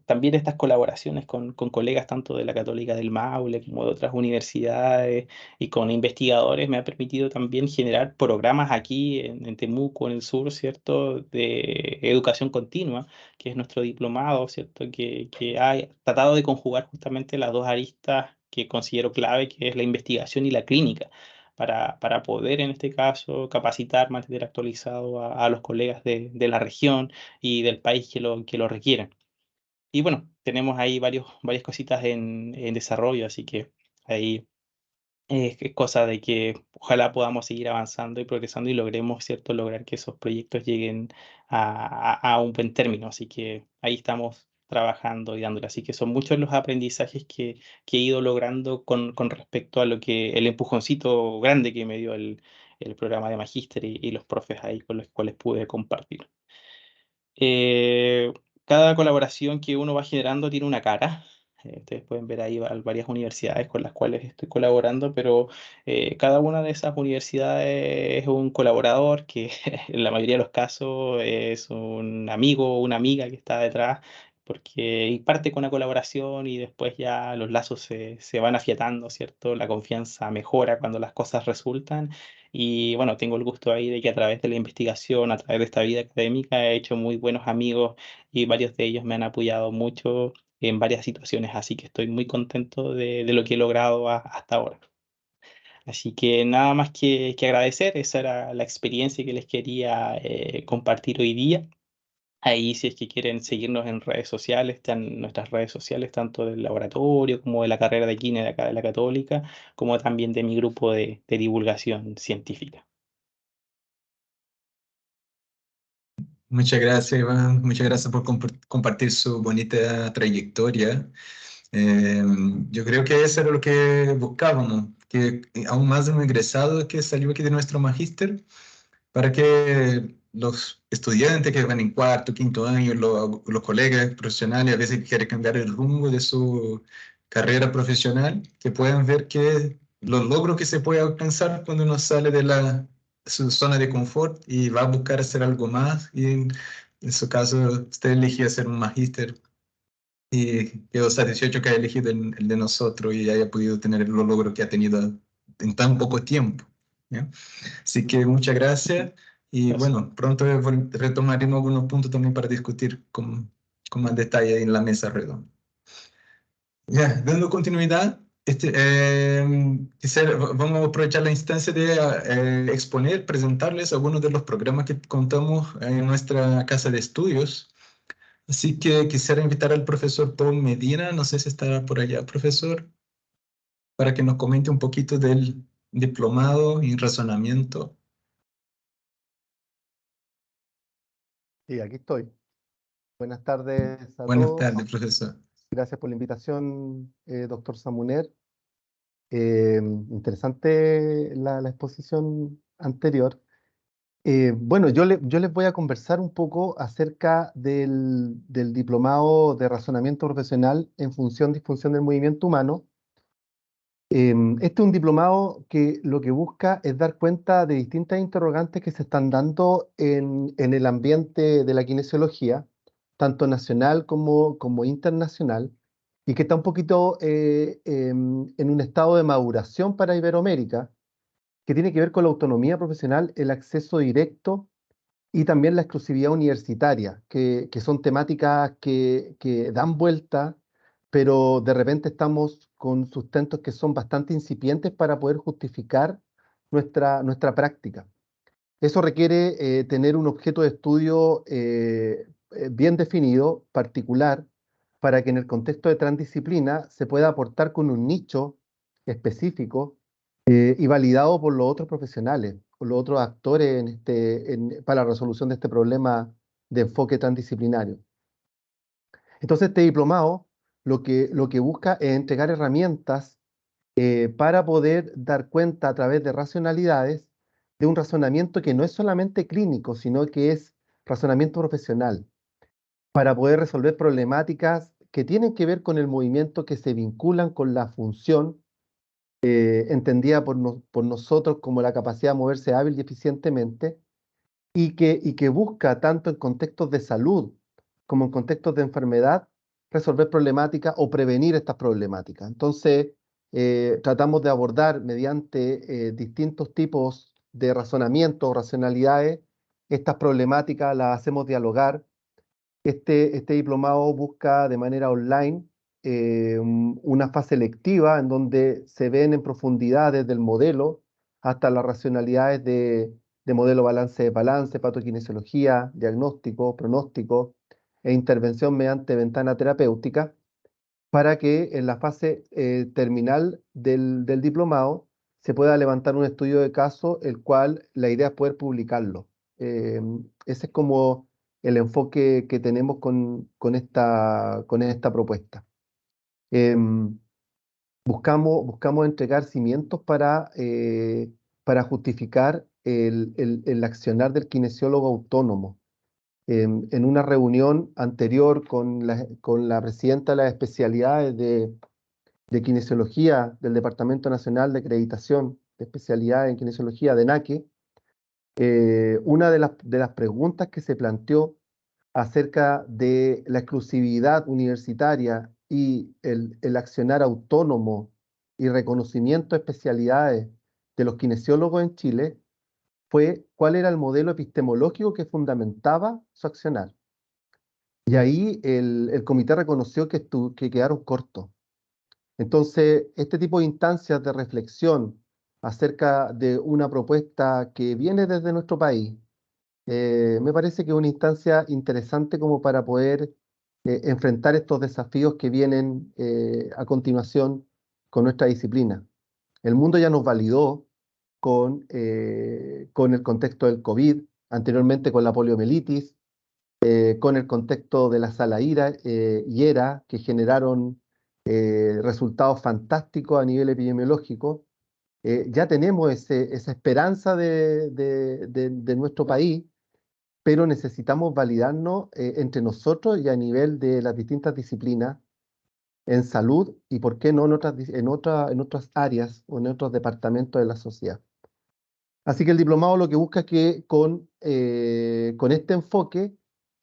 También estas colaboraciones con colegas tanto de la Católica del Maule como de otras universidades y con investigadores me ha permitido también generar programas aquí en Temuco, en el sur, ¿cierto?, de educación continua, que es nuestro diplomado, ¿cierto?, que ha tratado de conjugar justamente las dos aristas que considero clave, que es la investigación y la clínica, para poder, en este caso, capacitar, mantener actualizado a los colegas de la región y del país que lo requieren. Y bueno, tenemos ahí varias cositas en desarrollo, así que ahí es cosa de que ojalá podamos seguir avanzando y progresando y logremos, ¿cierto?, lograr que esos proyectos lleguen a un buen término. Así que ahí estamos trabajando y dándole. Así que son muchos los aprendizajes que he ido logrando con respecto a lo que el empujoncito grande que me dio el programa de magíster y los profes ahí con los cuales pude compartir. Eh, Cada colaboración que uno va generando tiene una cara. Ustedes pueden ver ahí varias universidades con las cuales estoy colaborando, pero cada una de esas universidades es un colaborador que en la mayoría de los casos es un amigo o una amiga que está detrás, porque y parte con la colaboración y después ya los lazos se van afiatando, ¿cierto? La confianza mejora cuando las cosas resultan. Y bueno, tengo el gusto ahí de que a través de la investigación, a través de esta vida académica, he hecho muy buenos amigos y varios de ellos me han apoyado mucho en varias situaciones, así que estoy muy contento de lo que he logrado hasta ahora. Así que nada más que agradecer, esa era la experiencia que les quería compartir hoy día. Ahí, si es que quieren seguirnos en redes sociales, están nuestras redes sociales, tanto del laboratorio como de la carrera de Kine de acá de la Católica, como también de mi grupo de divulgación científica. Muchas gracias, Iván. Muchas gracias por compartir su bonita trayectoria. Eh, yo creo que eso era lo que buscábamos, que aún más de un egresado que salió aquí de nuestro magíster, para que los estudiantes que van en cuarto, quinto año, los colegas profesionales, a veces que quieren cambiar el rumbo de su carrera profesional, que puedan ver que los logros que se puede alcanzar cuando uno sale de su zona de confort y va a buscar hacer algo más. Y en su caso, usted eligió hacer un magíster y quedó satisfecho que haya elegido el de nosotros y haya podido tener los logros que ha tenido en tan poco tiempo, ¿ya? Así que muchas gracias y Gracias. bueno, pronto retomaremos algunos puntos también para discutir con más detalle en la mesa redonda. Ya, dando continuidad, vamos a aprovechar la instancia de exponer, presentarles algunos de los programas que contamos en nuestra casa de estudios. Así que quisiera invitar al profesor Paul Medina, no sé si estará por allá, profesor, para que nos comente un poquito del diplomado en razonamiento. Sí, aquí estoy. Buenas tardes a Buenas todos. tardes, profesor. Gracias por la invitación, doctor Samuner. Interesante la exposición anterior. Bueno, yo les voy a conversar un poco acerca del diplomado de razonamiento profesional en función disfunción del movimiento humano. Este es un diplomado que lo que busca es dar cuenta de distintas interrogantes que se están dando en el ambiente de la kinesiología, tanto nacional como internacional, y que está un poquito en un estado de maduración para Iberoamérica, que tiene que ver con la autonomía profesional, el acceso directo y también la exclusividad universitaria, que son temáticas que dan vuelta, pero de repente estamos con sustentos que son bastante incipientes para poder justificar nuestra práctica. Eso requiere tener un objeto de estudio bien definido, particular, para que en el contexto de transdisciplina se pueda aportar con un nicho específico y validado por los otros profesionales, por los otros actores para la resolución de este problema de enfoque transdisciplinario. Entonces, este diplomado lo que busca es entregar herramientas para poder dar cuenta a través de racionalidades de un razonamiento que no es solamente clínico, sino que es razonamiento profesional. para poder resolver problemáticas que tienen que ver con el movimiento, que se vinculan con la función entendida por nosotros como la capacidad de moverse hábil y eficientemente, y que busca tanto en contextos de salud como en contextos de enfermedad resolver problemáticas o prevenir estas problemáticas. Entonces, tratamos de abordar mediante distintos tipos de razonamiento o racionalidades estas problemáticas, las hacemos dialogar. Este diplomado busca de manera online una fase lectiva en donde se ven en profundidad desde el modelo hasta las racionalidades de modelo balance, patokinesiología, diagnóstico, pronóstico e intervención mediante ventana terapéutica, para que en la fase terminal del diplomado se pueda levantar un estudio de caso, el cual la idea es poder publicarlo. Ese es como el enfoque que tenemos con esta propuesta. Buscamos entregar cimientos para justificar el accionar del kinesiólogo autónomo. En una reunión anterior con la presidenta de las especialidades de kinesiología del Departamento Nacional de Acreditación de Especialidades en Kinesiología de NACE, una de las preguntas que se planteó acerca de la exclusividad universitaria y el accionar autónomo y reconocimiento de especialidades de los kinesiólogos en Chile fue cuál era el modelo epistemológico que fundamentaba su accionar. Y ahí el comité reconoció que quedaron cortos. Entonces, este tipo de instancias de reflexión acerca de una propuesta que viene desde nuestro país, me parece que es una instancia interesante como para poder enfrentar estos desafíos que vienen a continuación con nuestra disciplina. El mundo ya nos validó con el contexto del COVID, anteriormente con la poliomielitis, con el contexto de la sala IRA, que generaron resultados fantásticos a nivel epidemiológico. Ya tenemos esa esperanza de nuestro país, pero necesitamos validarnos entre nosotros y a nivel de las distintas disciplinas en salud y, por qué no, en otras áreas o en otros departamentos de la sociedad. Así que el diplomado lo que busca es que con este enfoque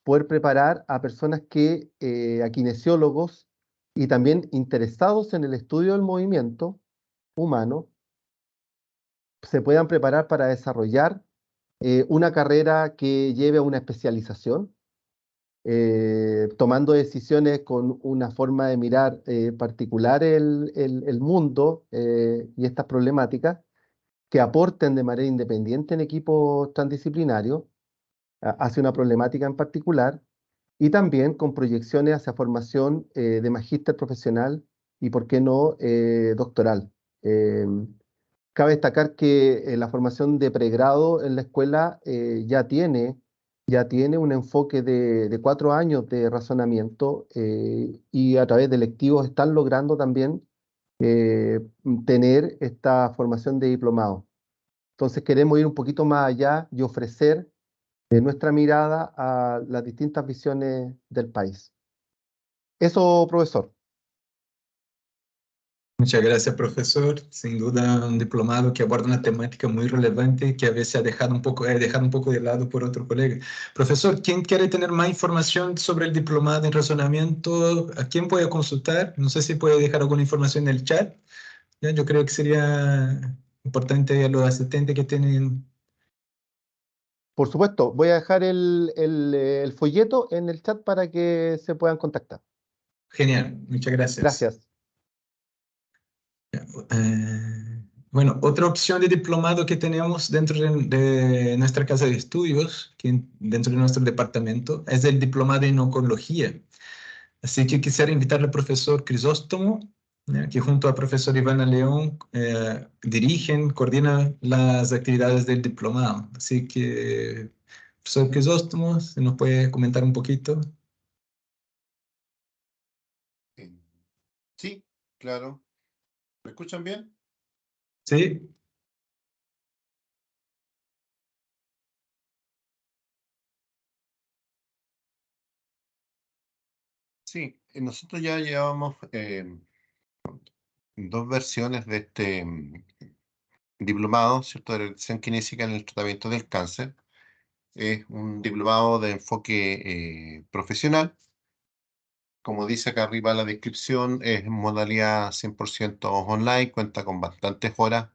poder preparar a personas a kinesiólogos y también interesados en el estudio del movimiento humano, se puedan preparar para desarrollar una carrera que lleve a una especialización, tomando decisiones con una forma de mirar particular el mundo y estas problemáticas, que aporten de manera independiente en equipos transdisciplinarios hacia una problemática en particular, y también con proyecciones hacia formación de magíster profesional y, por qué no, doctoral. Cabe destacar que la formación de pregrado en la escuela ya tiene un enfoque de 4 años de razonamiento, y a través de electivos están logrando también tener esta formación de diplomado. Entonces queremos ir un poquito más allá y ofrecer nuestra mirada a las distintas visiones del país. Eso, profesor. Muchas gracias, profesor. Sin duda, un diplomado que aborda una temática muy relevante que a veces ha dejado un poco de lado por otro colega. Profesor, ¿quién quiere tener más información sobre el diplomado en razonamiento? ¿A quién puede consultar? No sé si puede dejar alguna información en el chat. ¿Ya? Yo creo que sería importante a los asistentes que tienen. Por supuesto, voy a dejar el folleto en el chat para que se puedan contactar. Genial, muchas gracias. Gracias. Bueno, otra opción de diplomado que tenemos dentro de nuestra casa de estudios, dentro de nuestro departamento, es el diplomado en oncología. Así que quisiera invitar al profesor Crisóstomo, que junto al profesor Ivana León coordinan las actividades del diplomado. Así que, profesor Crisóstomo, ¿se nos puede comentar un poquito? Sí, claro. ¿Me escuchan bien? Sí. Sí, nosotros ya llevamos 2 versiones de este diplomado, ¿cierto?, de regresión kinésica en el tratamiento del cáncer. Es un diplomado de enfoque profesional. Como dice acá arriba la descripción, es en modalidad 100% online, cuenta con bastantes horas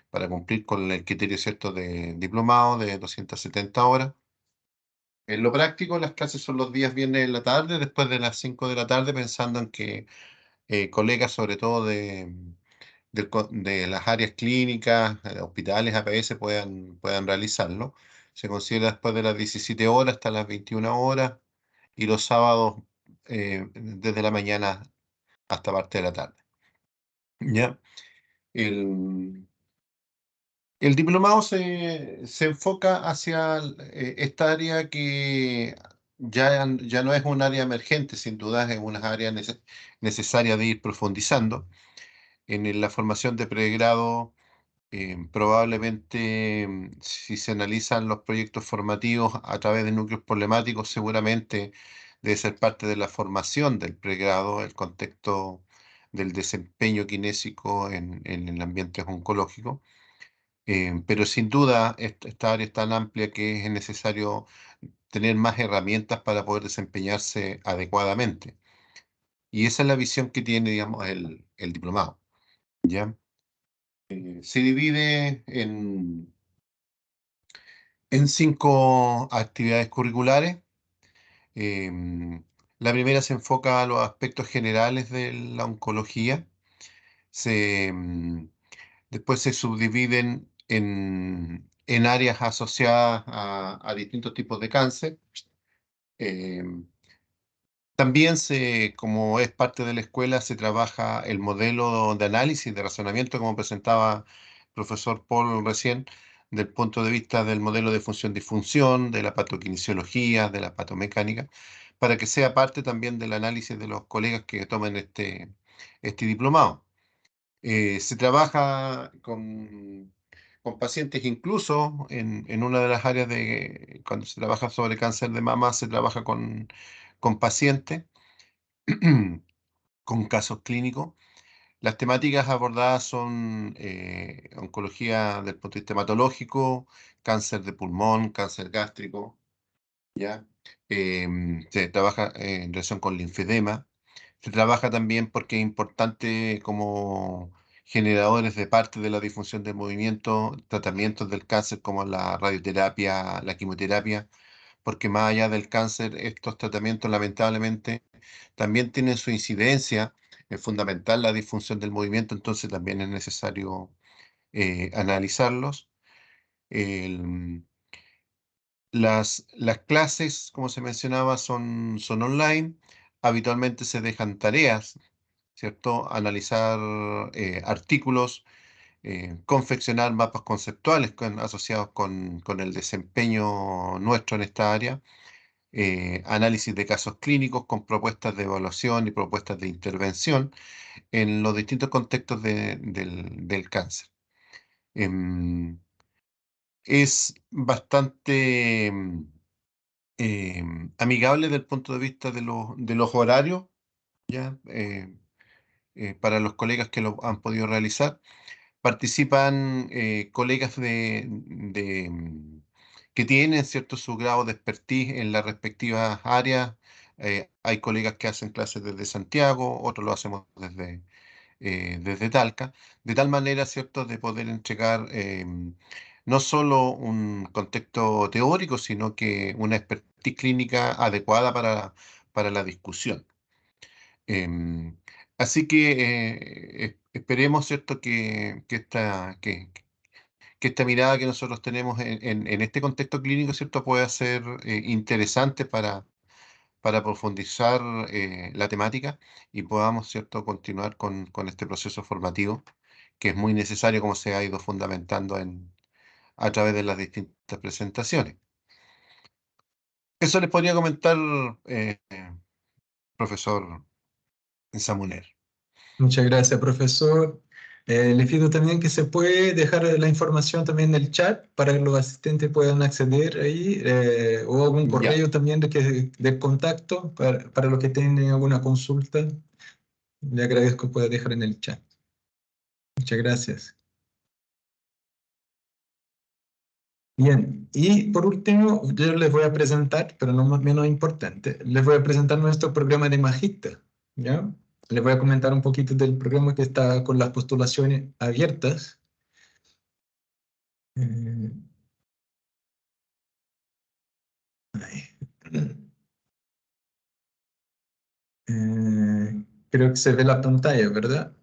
para cumplir con el criterio, ¿cierto?, de diplomado de 270 horas. En lo práctico, las clases son los días viernes en la tarde, después de las 5 de la tarde, pensando en que colegas, sobre todo de las áreas clínicas, hospitales, APS, puedan realizarlo. Se considera después de las 17 horas hasta las 21 horas y los sábados desde la mañana hasta parte de la tarde. ¿Ya? El diplomado se enfoca hacia esta área que ya no es un área emergente, sin duda es una área necesaria de ir profundizando. En la formación de pregrado, probablemente, si se analizan los proyectos formativos a través de núcleos problemáticos, seguramente debe ser parte de la formación del pregrado, el contexto del desempeño kinésico en el ambiente oncológico. Pero sin duda, esta área es tan amplia que es necesario tener más herramientas para poder desempeñarse adecuadamente. Y esa es la visión que tiene, digamos, el diplomado, ¿ya? Se divide en 5 actividades curriculares. Em, la primera se enfoca a los aspectos generales de la oncología. Después se subdividen en áreas asociadas a distintos tipos de cáncer. Em, También como es parte de la escuela, se trabaja el modelo de análisis, de razonamiento, como presentaba el profesor Paul recién, del punto de vista del modelo de función-disfunción, de la patoquinesiología, de la patomecánica, para que sea parte también del análisis de los colegas que tomen este diplomado. Se trabaja con pacientes, incluso en una de las áreas cuando se trabaja sobre cáncer de mama, se trabaja con pacientes con casos clínicos. Las temáticas abordadas son oncología del punto de vista hematológico, cáncer de pulmón, cáncer gástrico, ¿ya? Se trabaja en relación con linfedema. Se trabaja también porque es importante como generadores de parte de la disfunción del movimiento, tratamientos del cáncer como la radioterapia, la quimioterapia, porque más allá del cáncer, estos tratamientos lamentablemente también tienen su incidencia. Es fundamental la disfunción del movimiento, entonces también es necesario analizarlos. El- las clases, como se mencionaba, son online. Habitualmente se dejan tareas, ¿cierto? Analizar artículos, confeccionar mapas conceptuales asociados con el desempeño nuestro en esta área, análisis de casos clínicos con propuestas de evaluación y propuestas de intervención en los distintos contextos del cáncer. Es bastante amigable desde el punto de vista de los horarios, ¿ya? Para los colegas que lo han podido realizar. Participan colegas que tienen cierto su grado de expertise en las respectivas áreas. Hay colegas que hacen clases desde Santiago, otros lo hacemos desde Talca, de tal manera, ¿cierto?, de poder entregar no solo un contexto teórico, sino que una expertise clínica adecuada para la discusión. Em, Así que esperemos, ¿cierto?, que esta mirada que nosotros tenemos en este contexto clínico, ¿cierto?, pueda ser interesante para profundizar la temática y podamos, ¿cierto?, continuar con este proceso formativo, que es muy necesario, como se ha ido fundamentando a través de las distintas presentaciones. Eso les podría comentar, profesor Samuner. Muchas gracias, profesor. Le pido también que se puede dejar la información también en el chat para que los asistentes puedan acceder ahí, o algún Ya. correo también de contacto para los que tienen alguna consulta. Le agradezco que pueda dejar en el chat. Muchas gracias. Bien, y por último, yo les voy a presentar, pero no menos importante, les voy a presentar nuestro programa de Magíster, ¿ya? Les voy a comentar un poquito del programa que está con las postulaciones abiertas. Eh, creo que se ve la pantalla, ¿verdad?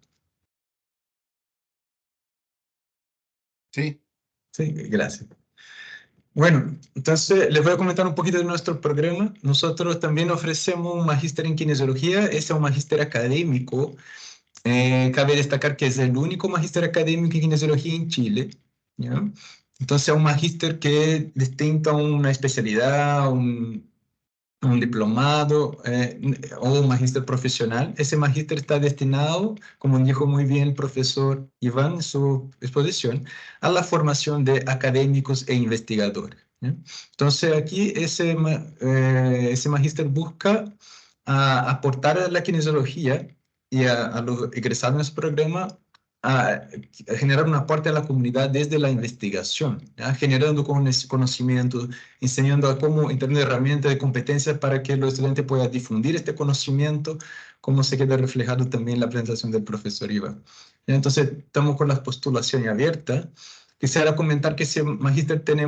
Sí. Sí, gracias. Bueno, entonces les voy a comentar un poquito de nuestro programa. Nosotros también ofrecemos un magíster en kinesiología. Este es un magíster académico. Cabe destacar que es el único magíster académico en kinesiología en Chile, ¿ya? Entonces es un magíster que es distinto a una especialidad, un diplomado o un magíster profesional. Ese magíster está destinado, como dijo muy bien el profesor Iván en su exposición, a la formación de académicos e investigadores, ¿ya? Entonces aquí ese magíster busca aportar a la kinesiología y a los egresados en ese programa a generar un aporte a la comunidad desde la investigación, ¿ya? Generando conocimiento, enseñando a cómo tener herramientas de competencias para que los estudiantes puedan difundir este conocimiento, como se queda reflejado también en la presentación del profesor Iván. Entonces, estamos con las postulaciones abiertas. Quisiera comentar que ese magíster tiene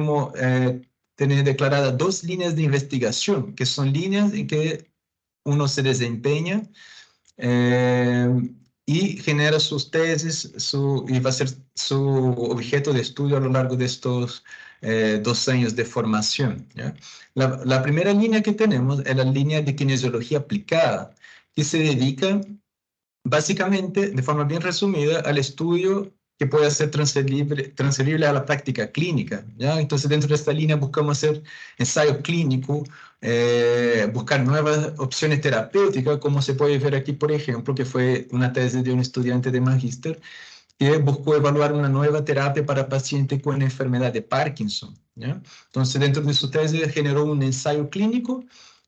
declaradas 2 líneas de investigación, que son líneas en que uno se desempeña eh, y genera sus tesis y va a ser su objeto de estudio a lo largo de estos 2 años de formación, ¿ya? La primera línea que tenemos es la línea de kinesiología aplicada, que se dedica básicamente, de forma bien resumida, al estudio que pueda ser transferible a la práctica clínica, ¿ya? Entonces, dentro de esta línea buscamos hacer ensayo clínico, buscar nuevas opciones terapéuticas, como se puede ver aquí, por ejemplo, que fue una tesis de un estudiante de magíster que buscó evaluar una nueva terapia para pacientes con enfermedad de Parkinson, ¿ya? Entonces, dentro de su tesis generó un ensayo clínico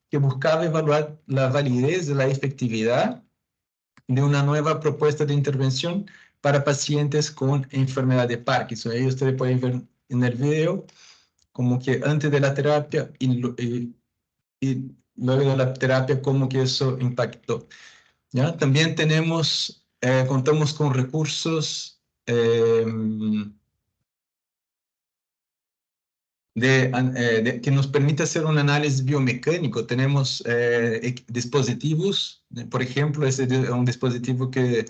que buscaba evaluar la validez, la efectividad de una nueva propuesta de intervención para pacientes con enfermedad de Parkinson. Ahí ustedes pueden ver en el video como que antes de la terapia y luego de la terapia, cómo que eso impactó, ¿ya? También contamos con recursos que nos permite hacer un análisis biomecánico. Tenemos dispositivos, por ejemplo, ese es un dispositivo que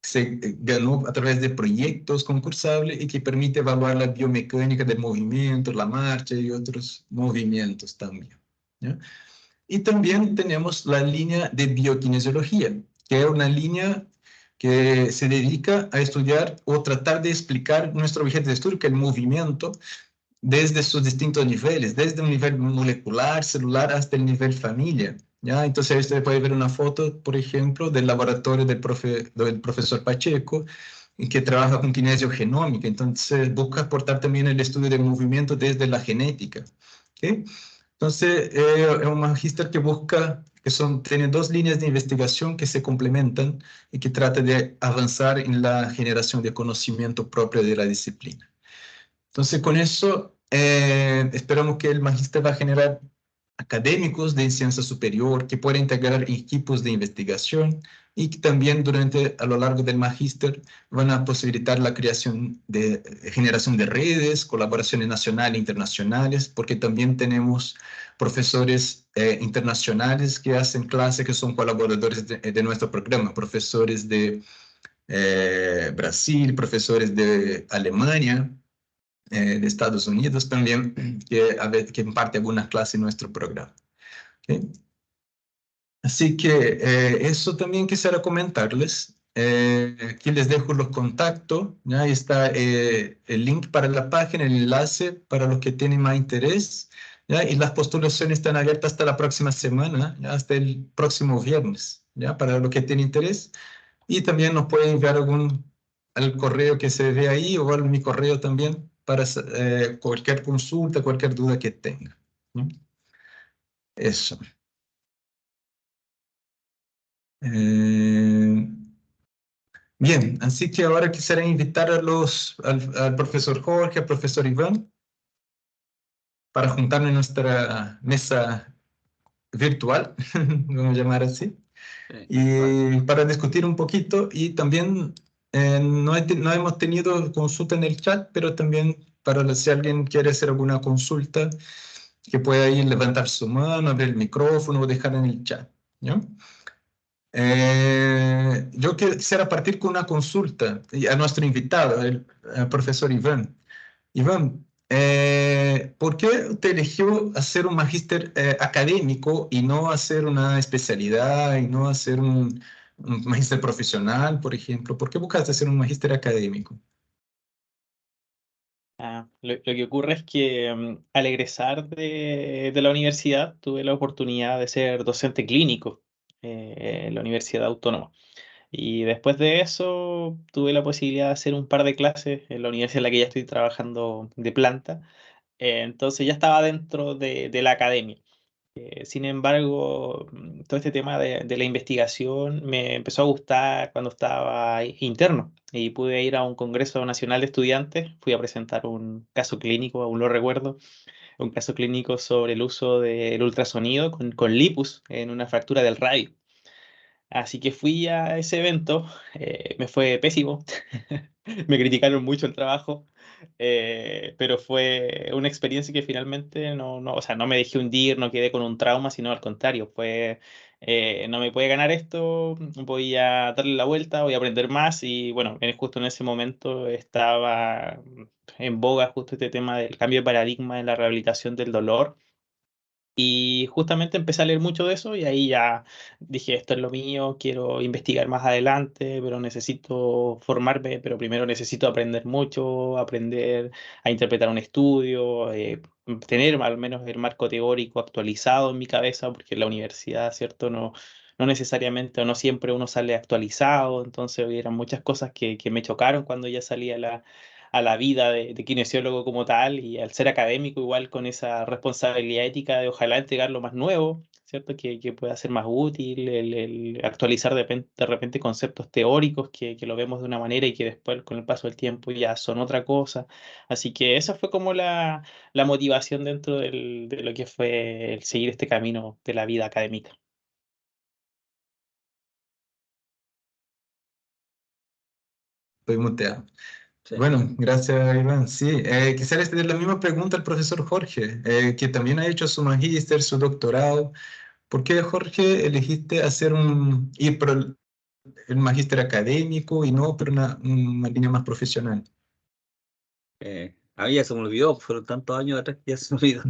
se ganó a través de proyectos concursables y que permite evaluar la biomecánica del movimiento, la marcha y otros movimientos también, ¿ya? Y también tenemos la línea de biokinesiología, que es una línea que se dedica a estudiar o tratar de explicar nuestro objeto de estudio, que es el movimiento, desde sus distintos niveles, desde un nivel molecular, celular, hasta el nivel familia, ¿ya? Entonces ahí usted puede ver una foto, por ejemplo, del laboratorio del profesor Pacheco, que trabaja con kinesiogenómica. Entonces busca aportar también el estudio del movimiento desde la genética, ¿ok? Entonces es un magíster que tiene 2 líneas de investigación que se complementan y que trata de avanzar en la generación de conocimiento propio de la disciplina. Entonces, con eso, esperamos que el magíster va a generar académicos de ciencia superior que puedan integrar equipos de investigación y que también a lo largo del magíster van a posibilitar la generación de redes, colaboraciones nacionales e internacionales, porque también tenemos profesores internacionales que hacen clases, que son colaboradores de nuestro programa, profesores de Brasil, profesores de Alemania, de Estados Unidos también, que imparte algunas clases en nuestro programa, ¿okay? Así que eso también quisiera comentarles. Aquí les dejo los contactos, ¿ya? Ahí está el link para la página, el enlace para los que tienen más interés, ¿ya? Y las postulaciones están abiertas hasta la próxima semana, ¿ya? Hasta el próximo viernes, ¿ya? Para los que tienen interés. Y también nos pueden enviar al correo que se ve ahí o a mi correo también para cualquier consulta, cualquier duda que tenga. ¿No? Eso. Bien, así que ahora quisiera invitar al profesor Jorge, al profesor Iván, para juntarnos en nuestra mesa virtual, vamos a llamar así, Vale. y para discutir un poquito. Y también no hemos tenido consulta en el chat, pero también para si alguien quiere hacer alguna consulta, que pueda ahí levantar su mano, abrir el micrófono o dejar en el chat, ¿no? Yo quisiera partir con una consulta a nuestro invitado, el profesor Iván. Iván, ¿por qué usted eligió hacer un magíster académico y no hacer una especialidad y no hacer un magíster profesional, por ejemplo? ¿Por qué buscaste hacer un magíster académico? Lo que ocurre es que al egresar de la universidad tuve la oportunidad de ser docente clínico en la Universidad Autónoma. Y después de eso tuve la posibilidad de hacer un par de clases en la universidad en la que ya estoy trabajando de planta. Entonces ya estaba dentro de la academia. Sin embargo, todo este tema de la investigación me empezó a gustar cuando estaba interno y pude ir a un Congreso Nacional de Estudiantes. Fui a presentar un caso clínico, aún lo recuerdo, un caso clínico sobre el uso del ultrasonido con lipus en una fractura del radio. Así que fui a ese evento, me fue pésimo, me criticaron mucho el trabajo, pero fue una experiencia que finalmente o sea, no me dejé hundir, no quedé con un trauma, sino al contrario, fue, no me puede ganar esto, voy a darle la vuelta, voy a aprender más y bueno, justo en ese momento estaba en boga justo este tema del cambio de paradigma en la rehabilitación del dolor. Y justamente empecé a leer mucho de eso y ahí ya dije, esto es lo mío, quiero investigar más adelante, pero necesito formarme, pero primero necesito aprender mucho, aprender a interpretar un estudio, tener al menos el marco teórico actualizado en mi cabeza, porque en la universidad, ¿cierto? No necesariamente o no siempre uno sale actualizado, entonces eran muchas cosas que me chocaron cuando ya salí a la vida de kinesiólogo como tal y al ser académico igual con esa responsabilidad ética de ojalá entregar lo más nuevo, ¿cierto? Que pueda ser más útil, el actualizar de repente conceptos teóricos que lo vemos de una manera y que después con el paso del tiempo ya son otra cosa. Así que esa fue como la motivación dentro de lo que fue el seguir este camino de la vida académica. Estoy muteado. Sí. Bueno, gracias, Iván. Sí, quisiera hacer la misma pregunta al profesor Jorge, que también ha hecho su magíster, su doctorado. ¿Por qué, Jorge, elegiste ir por el magíster académico y no por una línea más profesional? A mí ya se me olvidó, fueron tantos años atrás que ya se me olvidó.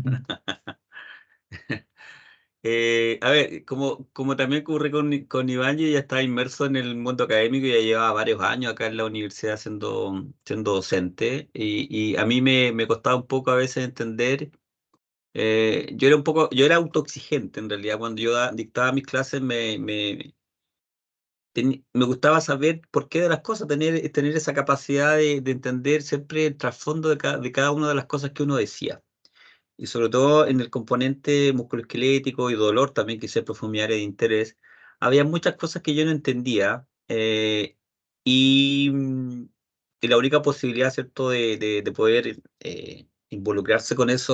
A ver, como también ocurre con Iván, yo ya estaba inmerso en el mundo académico y ya llevaba varios años acá en la universidad siendo docente y a mí me costaba un poco a veces entender, yo era autoexigente en realidad, cuando yo dictaba mis clases me gustaba saber por qué de las cosas, tener esa capacidad de entender siempre el trasfondo de cada una de las cosas que uno decía. Y sobre todo en el componente musculoesquelético y dolor también, que siempre fue mi área de interés, había muchas cosas que yo no entendía y, y la única posibilidad, ¿cierto?, de poder involucrarse con ese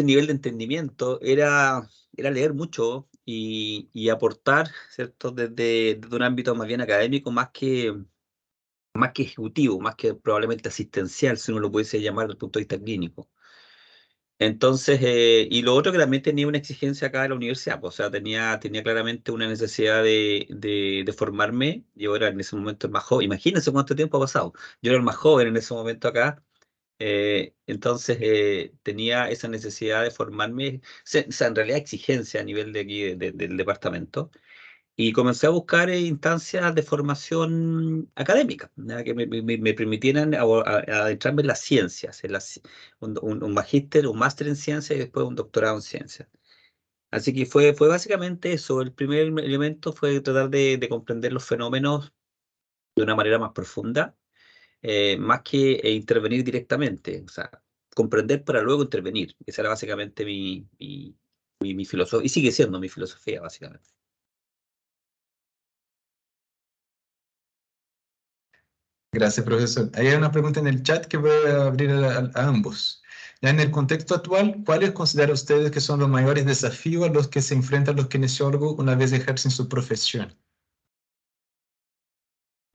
nivel de entendimiento era leer mucho y aportar, ¿cierto?, desde un ámbito más bien académico, más que ejecutivo, más que probablemente asistencial, si uno lo pudiese llamar desde el punto de vista clínico. Entonces, y lo otro que también tenía una exigencia acá en la universidad, pues, o sea, tenía claramente una necesidad de formarme. Yo era en ese momento el más joven, imagínense cuánto tiempo ha pasado. Yo era el más joven en ese momento acá, entonces tenía esa necesidad de formarme, o sea, en realidad exigencia a nivel de aquí del departamento. Y comencé a buscar instancias de formación académica, ¿ya? Que me permitieran adentrarme en las ciencias, un magíster, un máster en ciencias y después un doctorado en ciencias. Así que fue básicamente eso. El primer elemento fue tratar de comprender los fenómenos de una manera más profunda, más que intervenir directamente, o sea, comprender para luego intervenir. Esa era básicamente mi filosofía, y sigue siendo mi filosofía, básicamente. Gracias, profesor. Ahí hay una pregunta en el chat que voy a abrir a ambos. Ya en el contexto actual, ¿cuáles consideran ustedes que son los mayores desafíos a los que se enfrentan los kinesiólogos una vez ejercen su profesión?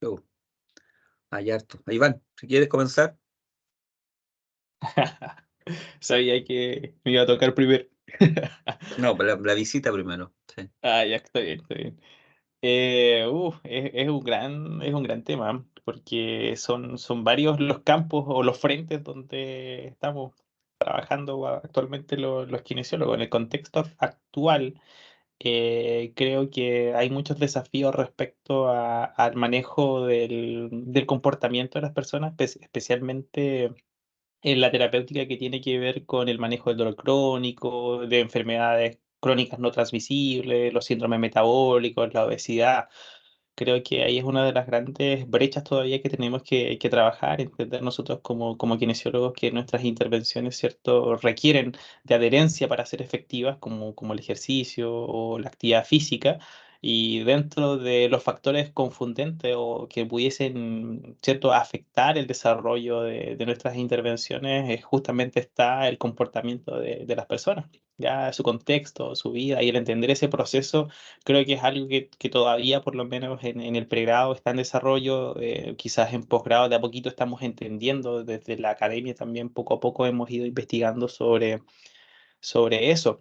Luego, hay harto. Iván, si quieres comenzar. Sabía que me iba a tocar primero. No, la visita primero. Sí. Ah, ya está bien, está bien. Es un gran tema, porque son varios los campos o los frentes donde estamos trabajando actualmente los kinesiólogos. En el contexto actual, creo que hay muchos desafíos respecto al manejo del comportamiento de las personas, especialmente en la terapéutica que tiene que ver con el manejo del dolor crónico, de enfermedades crónicas no transmisibles, los síndromes metabólicos, la obesidad. Creo que ahí es una de las grandes brechas todavía que tenemos que trabajar, entender nosotros como kinesiólogos que nuestras intervenciones, ¿cierto?, requieren de adherencia para ser efectivas, como el ejercicio o la actividad física. Y dentro de los factores confundentes o que pudiesen, ¿cierto?, afectar el desarrollo de nuestras intervenciones, justamente está el comportamiento de las personas, ya su contexto, su vida, y el entender ese proceso creo que es algo que todavía, por lo menos en el pregrado, está en desarrollo. Quizás en posgrado de a poquito estamos entendiendo, desde la academia también poco a poco hemos ido investigando sobre eso.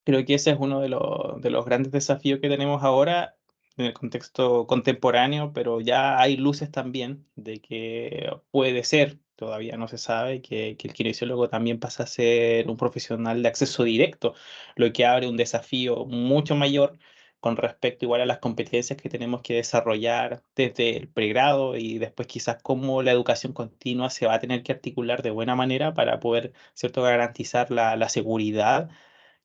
Creo que ese es uno de los grandes desafíos que tenemos ahora en el contexto contemporáneo, pero ya hay luces también de que puede ser, todavía no se sabe, que el kinesiólogo también pasa a ser un profesional de acceso directo, lo que abre un desafío mucho mayor con respecto igual a las competencias que tenemos que desarrollar desde el pregrado, y después quizás cómo la educación continua se va a tener que articular de buena manera para poder, ¿cierto?, garantizar la seguridad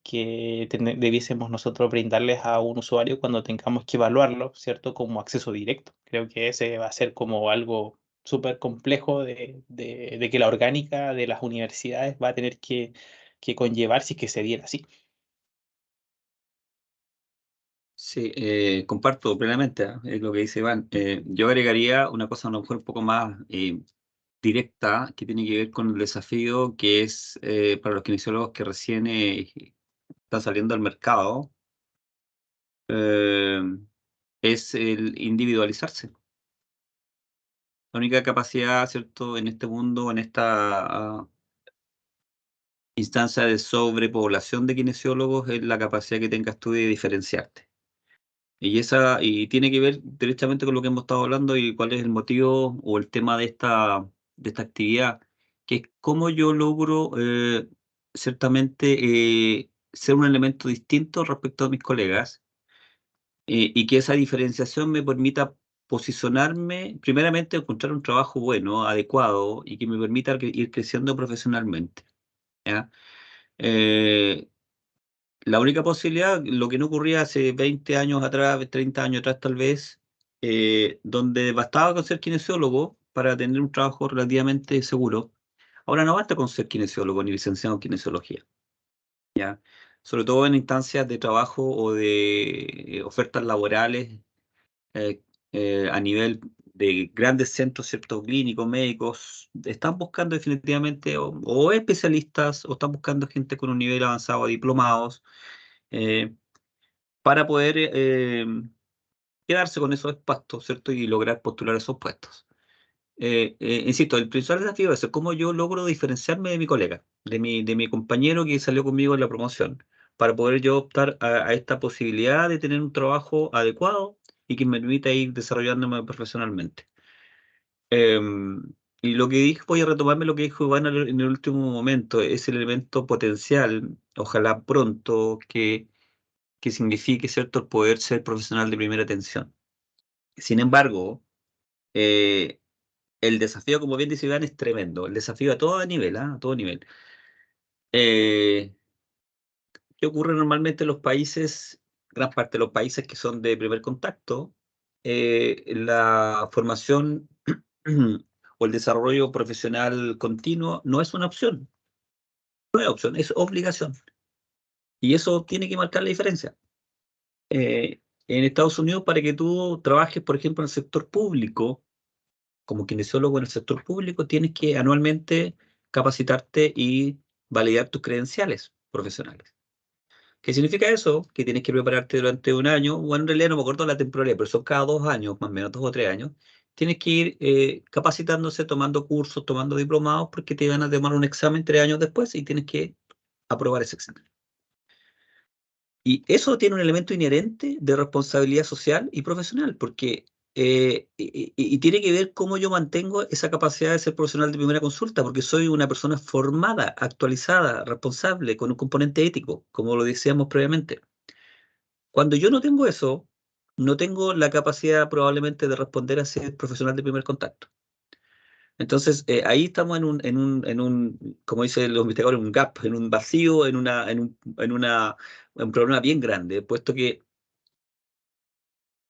que debiésemos nosotros brindarles a un usuario cuando tengamos que evaluarlo, ¿cierto?, como acceso directo. Creo que ese va a ser como algo súper complejo de que la orgánica de las universidades va a tener que conllevar si es que se diera así. Sí, comparto plenamente, es lo que dice Iván. Yo agregaría una cosa a lo mejor un poco más directa, que tiene que ver con el desafío que es para los kinesiólogos que recién están saliendo al mercado, eh, es el individualizarse. La única capacidad, ¿cierto?, en este mundo, en esta instancia de sobrepoblación de kinesiólogos, es la capacidad que tengas tú de diferenciarte. Y tiene que ver directamente con lo que hemos estado hablando y cuál es el motivo o el tema de esta actividad, que es cómo yo logro ciertamente ser un elemento distinto respecto a mis colegas, y que esa diferenciación me permita posicionarme, primeramente encontrar un trabajo bueno, adecuado y que me permita ir creciendo profesionalmente, ¿ya? Eh, la única posibilidad, lo que no ocurría hace 20 años atrás, 30 años atrás tal vez, donde bastaba con ser kinesiólogo para tener un trabajo relativamente seguro. Ahora no basta con ser kinesiólogo ni licenciado en kinesiología, ¿ya? Sobre todo en instancias de trabajo o de ofertas laborales eh, a nivel de grandes centros, ciertos clínicos, médicos, están buscando definitivamente o especialistas o están buscando gente con un nivel avanzado, diplomados, eh, para poder quedarse con esos puestos, ¿cierto? Y lograr postular esos puestos. Insisto, el principal desafío es cómo yo logro diferenciarme de mi colega, de mi compañero que salió conmigo en la promoción, para poder yo optar a esta posibilidad de tener un trabajo adecuado y que me permita ir desarrollándome profesionalmente. Em, y lo que dije, voy a retomarme lo que dijo Iván en el último momento, es el elemento potencial, ojalá pronto, que signifique, ¿cierto?, el poder ser profesional de primera atención. Sin embargo, eh, el desafío, como bien dice Iván, es tremendo. El desafío a todo nivel, ¿ah? A todo nivel. Eh, ¿Qué ocurre normalmente en los países, gran parte de los países que son de primer contacto? la formación o el desarrollo profesional continuo no es una opción. No es opción, es obligación. Y eso tiene que marcar la diferencia. En Estados Unidos, para que tú trabajes, por ejemplo, en el sector público, como kinesiólogo en el sector público, tienes que anualmente capacitarte y validar tus credenciales profesionales. ¿Qué significa eso? Que tienes que prepararte durante un año, bueno, en realidad no me acuerdo la temporalidad, pero son cada 2 años, más o menos 2 o 3 años. Tienes que ir capacitándose, tomando cursos, tomando diplomados, porque te van a tomar un examen 3 años después y tienes que aprobar ese examen. Y eso tiene un elemento inherente de responsabilidad social y profesional, porque y tiene que ver cómo yo mantengo esa capacidad de ser profesional de primera consulta, porque soy una persona formada, actualizada, responsable, con un componente ético, como lo decíamos previamente. Cuando yo no tengo eso, no tengo la capacidad probablemente de responder a ser profesional de primer contacto. Entonces, ahí estamos como dicen los investigadores, un gap, en un vacío, en un problema bien grande, puesto que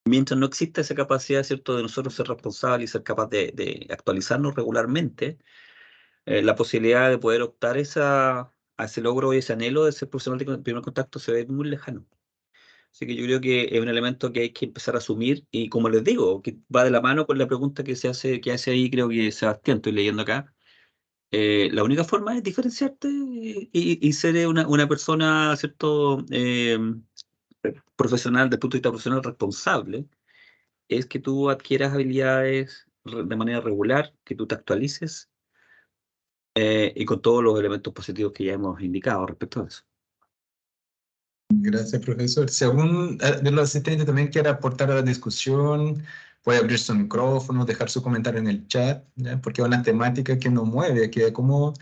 mientras no exista esa capacidad, ¿cierto?, de nosotros ser responsables y ser capaz de actualizarnos regularmente, la posibilidad de poder optar a ese logro y ese anhelo de ser profesional de primer contacto se ve muy lejano. Así que yo creo que es un elemento que hay que empezar a asumir y, como les digo, que va de la mano con la pregunta que hace ahí, creo que Sebastián, estoy leyendo acá. La única forma es diferenciarte y ser una persona, ¿cierto?, profesional, desde el punto de vista profesional responsable, es que tú adquieras habilidades de manera regular, que tú te actualices y con todos los elementos positivos que ya hemos indicado respecto a eso. Gracias, profesor. Si algún de los asistentes también quiere aportar a la discusión, puede abrir su micrófono, dejar su comentario en el chat, ¿ya? Porque es una temática que nos mueve, que es cómo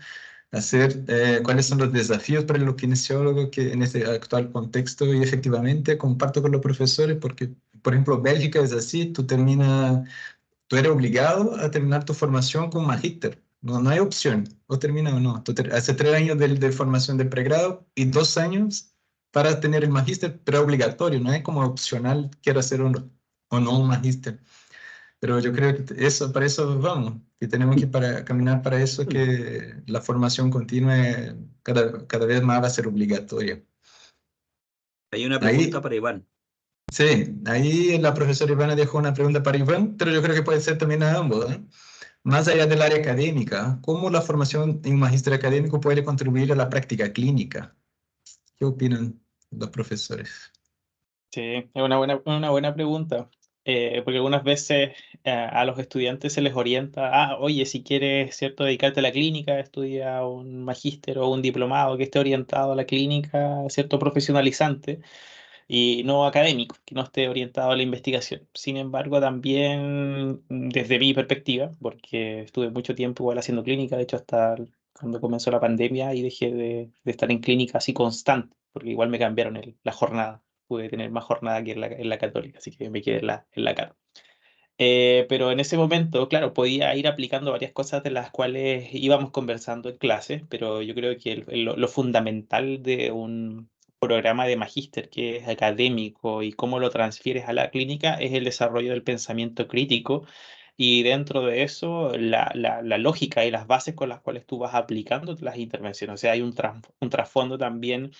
hacer, cuáles son los desafíos para los kinesiólogos que en este actual contexto, y efectivamente comparto con los profesores, porque, por ejemplo, Bélgica es así, tú eres obligado a terminar tu formación con magíster. No, no hay opción, o termina o no. Hace 3 años de formación de pregrado y 2 años para tener el magíster, pero es obligatorio, no es como opcional, quiero hacer o no un magíster. Pero yo creo que para eso vamos, que tenemos que caminar para eso, que la formación continua cada vez más va a ser obligatoria. Hay una pregunta para Iván. Sí, ahí la profesora Ivana dejó una pregunta para Iván, pero yo creo que puede ser también a ambos, ¿eh? Más allá del área académica, ¿cómo la formación en un magíster académico puede contribuir a la práctica clínica? ¿Qué opinan los profesores? Sí, es una buena pregunta, porque algunas veces a los estudiantes se les orienta, oye, si quieres, ¿cierto?, dedicarte a la clínica, estudia un magíster o un diplomado que esté orientado a la clínica, ¿cierto?, profesionalizante y no académico, que no esté orientado a la investigación. Sin embargo, también desde mi perspectiva, porque estuve mucho tiempo igual haciendo clínica, de hecho hasta cuando comenzó la pandemia y dejé de estar en clínica así constante, porque igual me cambiaron la jornada. Pude tener más jornada que en la católica, así que me quedé en la Cato. Pero en ese momento, claro, podía ir aplicando varias cosas de las cuales íbamos conversando en clase, pero yo creo que lo fundamental de un programa de magíster que es académico y cómo lo transfieres a la clínica es el desarrollo del pensamiento crítico y dentro de eso la lógica y las bases con las cuales tú vas aplicando las intervenciones. O sea, hay un trasfondo también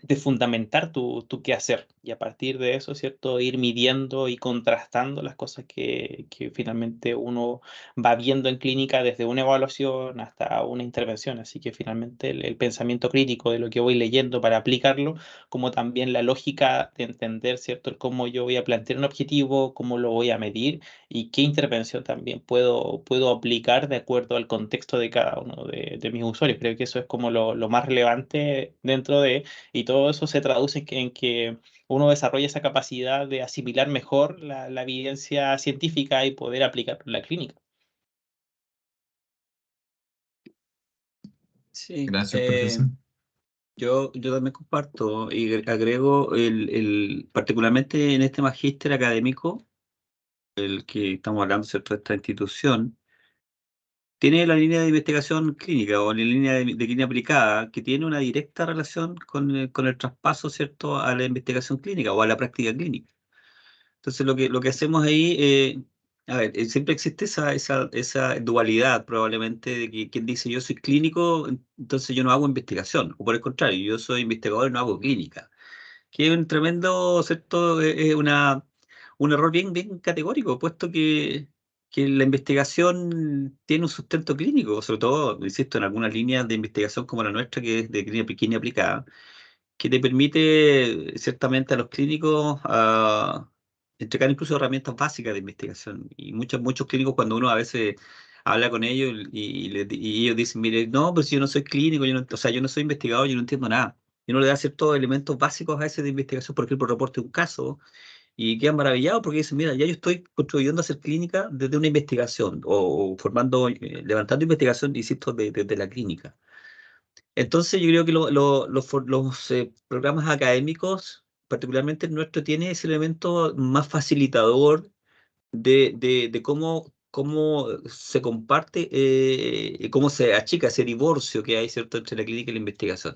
de fundamentar tu quehacer y a partir de eso, ¿cierto? Ir midiendo y contrastando las cosas que finalmente uno va viendo en clínica desde una evaluación hasta una intervención. Así que finalmente el pensamiento crítico de lo que voy leyendo para aplicarlo, como también la lógica de entender, ¿cierto? El cómo yo voy a plantear un objetivo, cómo lo voy a medir y qué intervención también puedo aplicar de acuerdo al contexto de cada uno de mis usuarios. Creo que eso es como lo más relevante dentro de, y todo eso se traduce en que uno desarrolla esa capacidad de asimilar mejor la evidencia científica y poder aplicarlo en la clínica. Sí, Gracias, profesor. yo también comparto y agrego particularmente en este magíster académico, el que estamos hablando, ¿cierto?, de esta institución, tiene la línea de investigación clínica o la línea de clínica aplicada que tiene una directa relación con el traspaso, ¿cierto?, a la investigación clínica o a la práctica clínica. Entonces, lo que hacemos ahí, a ver, siempre existe esa dualidad probablemente de que quien dice yo soy clínico, entonces yo no hago investigación, o por el contrario, yo soy investigador y no hago clínica, que es un tremendo, ¿cierto? Es un error bien categórico, puesto que la investigación tiene un sustento clínico, sobre todo, insisto, en algunas líneas de investigación como la nuestra, que es de clínica pequeña aplicada, que te permite ciertamente a los clínicos entregar incluso herramientas básicas de investigación. Y muchos clínicos, cuando uno a veces habla con ellos y ellos dicen, mire, no, pues yo no soy clínico, o sea, yo no soy investigador, yo no entiendo nada. Y uno le da ciertos elementos básicos a ese de investigación, por ejemplo, reporte de un caso, y quedan maravillados porque dicen, mira, ya yo estoy contribuyendo a hacer clínica desde una investigación, o formando, levantando investigación, insisto, desde la clínica. Entonces yo creo que los programas académicos, particularmente el nuestro, tiene ese elemento más facilitador de cómo se comparte, cómo se achica ese divorcio que hay, ¿cierto?, entre la clínica y la investigación.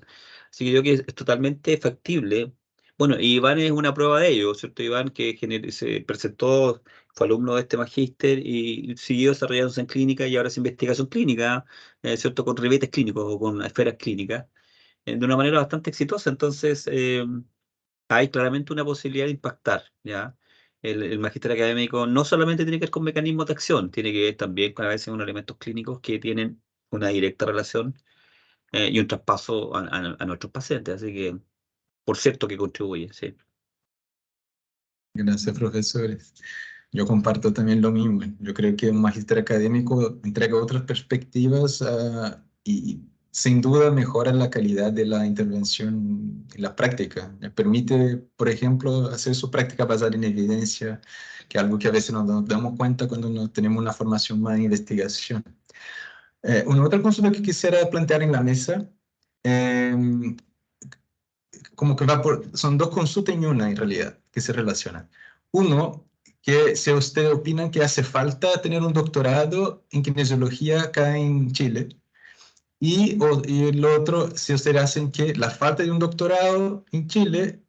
Así que yo creo que es totalmente factible. Bueno, y Iván es una prueba de ello, ¿cierto? Iván que se presentó, fue alumno de este magíster y siguió desarrollándose en clínica y ahora es investigación clínica, ¿cierto? Con ribetes clínicos o con esferas clínicas, de una manera bastante exitosa. Entonces, hay claramente una posibilidad de impactar, ¿ya? El magíster académico no solamente tiene que ver con mecanismos de acción, tiene que ver también con a veces unos elementos clínicos que tienen una directa relación y un traspaso a nuestros pacientes. Así que, por cierto, que contribuye, sí. Gracias, profesores. Yo comparto también lo mismo. Yo creo que un magíster académico entrega otras perspectivas y sin duda mejora la calidad de la intervención en la práctica. Le permite, por ejemplo, hacer su práctica basada en evidencia, que es algo que a veces no nos damos cuenta cuando no tenemos una formación más en investigación. Una otra consulta que quisiera plantear en la mesa, como que son dos consultas en una en realidad, que se relacionan. Uno, que si ustedes opinan que hace falta tener un doctorado en kinesiología acá en Chile, y el otro, si ustedes hacen que la falta de un doctorado en Chile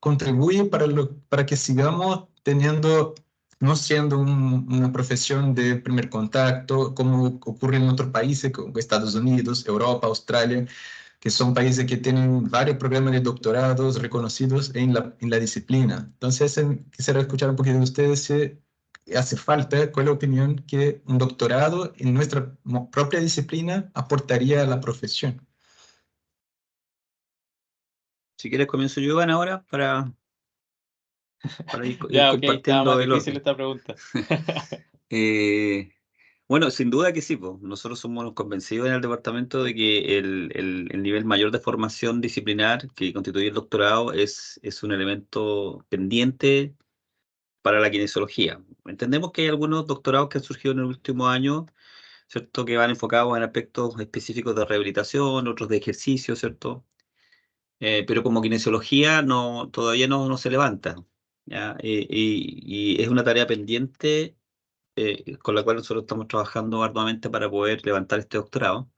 contribuye para que sigamos teniendo, no siendo una profesión de primer contacto, como ocurre en otros países, como Estados Unidos, Europa, Australia, que son países que tienen varios programas de doctorados reconocidos en la disciplina. Entonces, quisiera escuchar un poquito de ustedes si hace falta, ¿cuál es la opinión que un doctorado en nuestra propia disciplina aportaría a la profesión? Si quieres, comienzo yo, Iván, ahora para ir Ya, ok, estaba compartiendo más el difícil orden. esta pregunta. Bueno, sin duda que sí, po. Nosotros somos convencidos en el departamento de que el nivel mayor de formación disciplinar que constituye el doctorado es un elemento pendiente para la kinesiología. Entendemos que hay algunos doctorados que han surgido en el último año, ¿cierto?, que van enfocados en aspectos específicos de rehabilitación, otros de ejercicio, ¿cierto? Pero como kinesiología todavía no se levanta, ¿ya? Y es una tarea pendiente con la cual nosotros estamos trabajando arduamente para poder levantar este doctorado.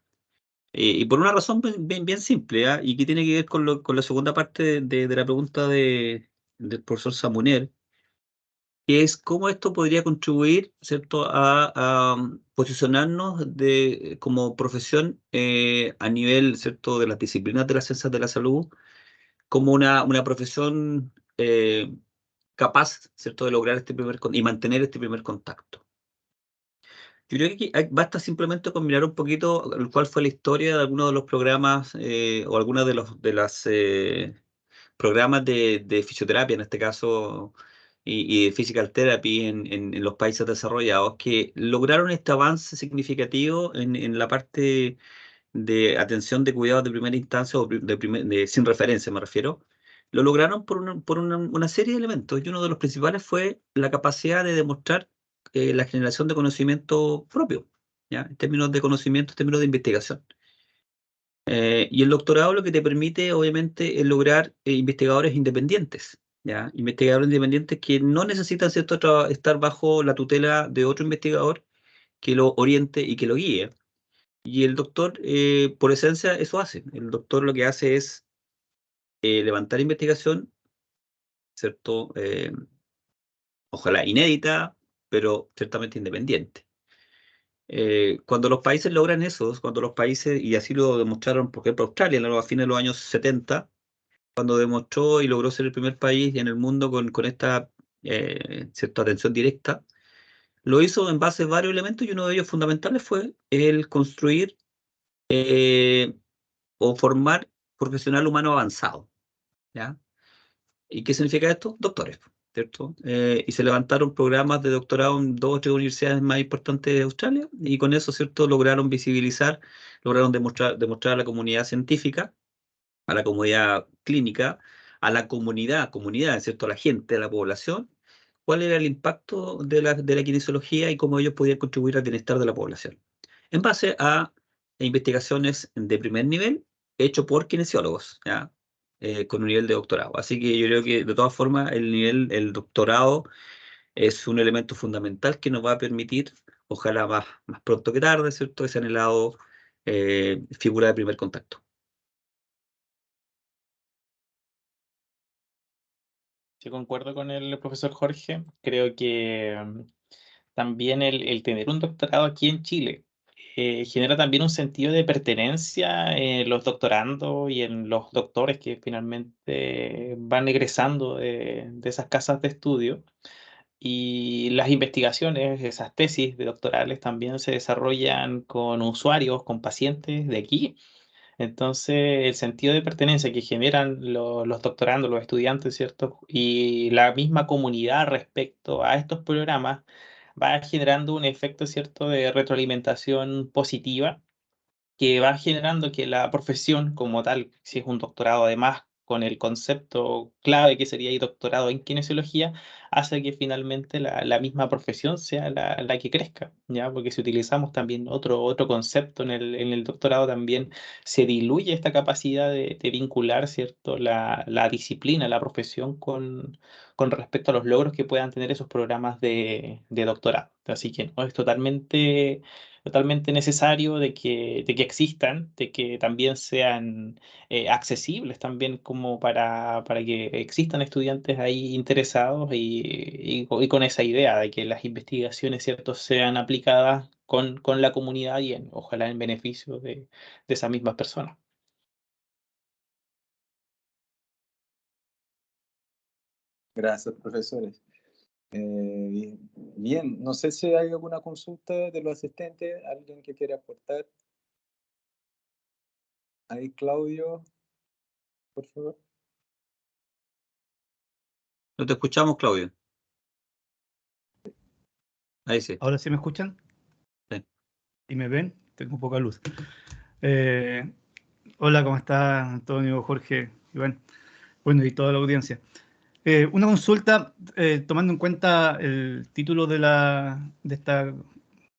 Y por una razón bien simple, ¿ah? Y que tiene que ver con la segunda parte de la pregunta del profesor Samuner, que es cómo esto podría contribuir, ¿cierto?, a posicionarnos como profesión a nivel, ¿cierto?, de las disciplinas de las ciencias de la salud, como una profesión capaz, ¿cierto?, de lograr y mantener este primer contacto. Yo creo que aquí basta simplemente con mirar un poquito cuál fue la historia de algunos de los programas o algunos de las programas de fisioterapia, en este caso, y de physical therapy en los países desarrollados, que lograron este avance significativo en la parte de atención de cuidados de primera instancia o sin referencia, me refiero. Lo lograron por una serie de elementos y uno de los principales fue la capacidad de demostrar la generación de conocimiento propio, ¿ya? En términos de conocimiento, en términos de investigación. Y el doctorado lo que te permite, obviamente, es lograr investigadores independientes, ¿ya? Investigadores independientes que no necesitan, ¿cierto?, estar bajo la tutela de otro investigador que lo oriente y que lo guíe. Y el doctor, por esencia, eso hace. El doctor lo que hace es levantar investigación ¿cierto? Ojalá inédita, pero ciertamente independiente. Cuando los países logran eso, cuando los países, y así lo demostraron, por ejemplo, Australia a fines de los años 70, cuando demostró y logró ser el primer país en el mundo con esta cierta atención directa, lo hizo en base a varios elementos y uno de ellos fundamentales fue el construir o formar profesional humano avanzado, ¿ya? ¿Y qué significa esto? Doctores, ¿cierto? Y se levantaron programas de doctorado en 2 o 3 universidades más importantes de Australia y con eso, ¿cierto? Lograron visibilizar, lograron demostrar a la comunidad científica, a la comunidad clínica, a la comunidad, ¿cierto? A la gente, a la población, cuál era el impacto de la kinesiología y cómo ellos podían contribuir al bienestar de la población. En base a investigaciones de primer nivel hecho por kinesiólogos, ¿ya? Con un nivel de doctorado. Así que yo creo que de todas formas el doctorado es un elemento fundamental que nos va a permitir, ojalá más pronto que tarde, ¿cierto? Ese anhelado figura de primer contacto. Yo concuerdo con el profesor Jorge. Creo que también el tener un doctorado aquí en Chile genera también un sentido de pertenencia en los doctorandos y en los doctores que finalmente van egresando de esas casas de estudio. Y las investigaciones, esas tesis de doctorales también se desarrollan con usuarios, con pacientes de aquí. Entonces, el sentido de pertenencia que generan los doctorandos, los estudiantes, ¿cierto? Y la misma comunidad respecto a estos programas va generando un efecto, ¿cierto?, de retroalimentación positiva que va generando que la profesión como tal, si es un doctorado además con el concepto clave que sería el doctorado en kinesiología, hace que finalmente la misma profesión sea la que crezca, ¿ya? Porque si utilizamos también otro concepto en el doctorado, también se diluye esta capacidad de vincular, ¿cierto?, la disciplina, la profesión con respecto a los logros que puedan tener esos programas de doctorado. Así que no, es totalmente necesario de que existan, de que también sean accesibles también como para que existan estudiantes ahí interesados y con esa idea de que las investigaciones, ¿cierto?, sean aplicadas con la comunidad y ojalá en beneficio de esas mismas personas. Gracias, profesores. Bien, no sé si hay alguna consulta de los asistentes, alguien que quiera aportar. Ahí, Claudio, por favor. No te escuchamos, Claudio. Ahí sí. ¿Ahora sí me escuchan? Sí. ¿Y me ven? Tengo poca luz. Hola, ¿cómo está Antonio, Jorge, Iván? Bueno, y toda la audiencia. Una consulta, tomando en cuenta el título de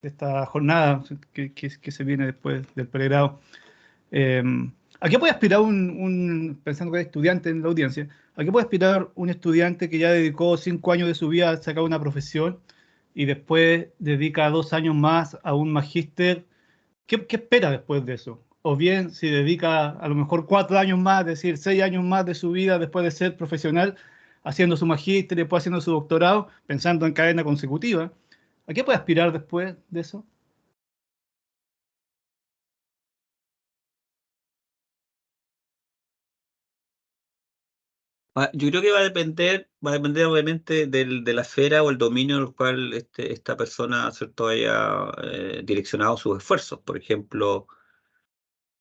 esta jornada que se viene después del pregrado. ¿A qué puede aspirar pensando que hay estudiante en la audiencia, a qué puede aspirar un estudiante que ya dedicó 5 años de su vida a sacar una profesión y después dedica 2 años más a un magíster? ¿Qué espera después de eso? O bien, si dedica a lo mejor 4 años más, es decir, 6 años más de su vida después de ser profesional, haciendo su magíster y después haciendo su doctorado, pensando en cadena consecutiva, ¿a qué puede aspirar después de eso? Yo creo que va a depender obviamente de la esfera o el dominio en el cual esta persona, ¿cierto?, haya direccionado sus esfuerzos. Por ejemplo,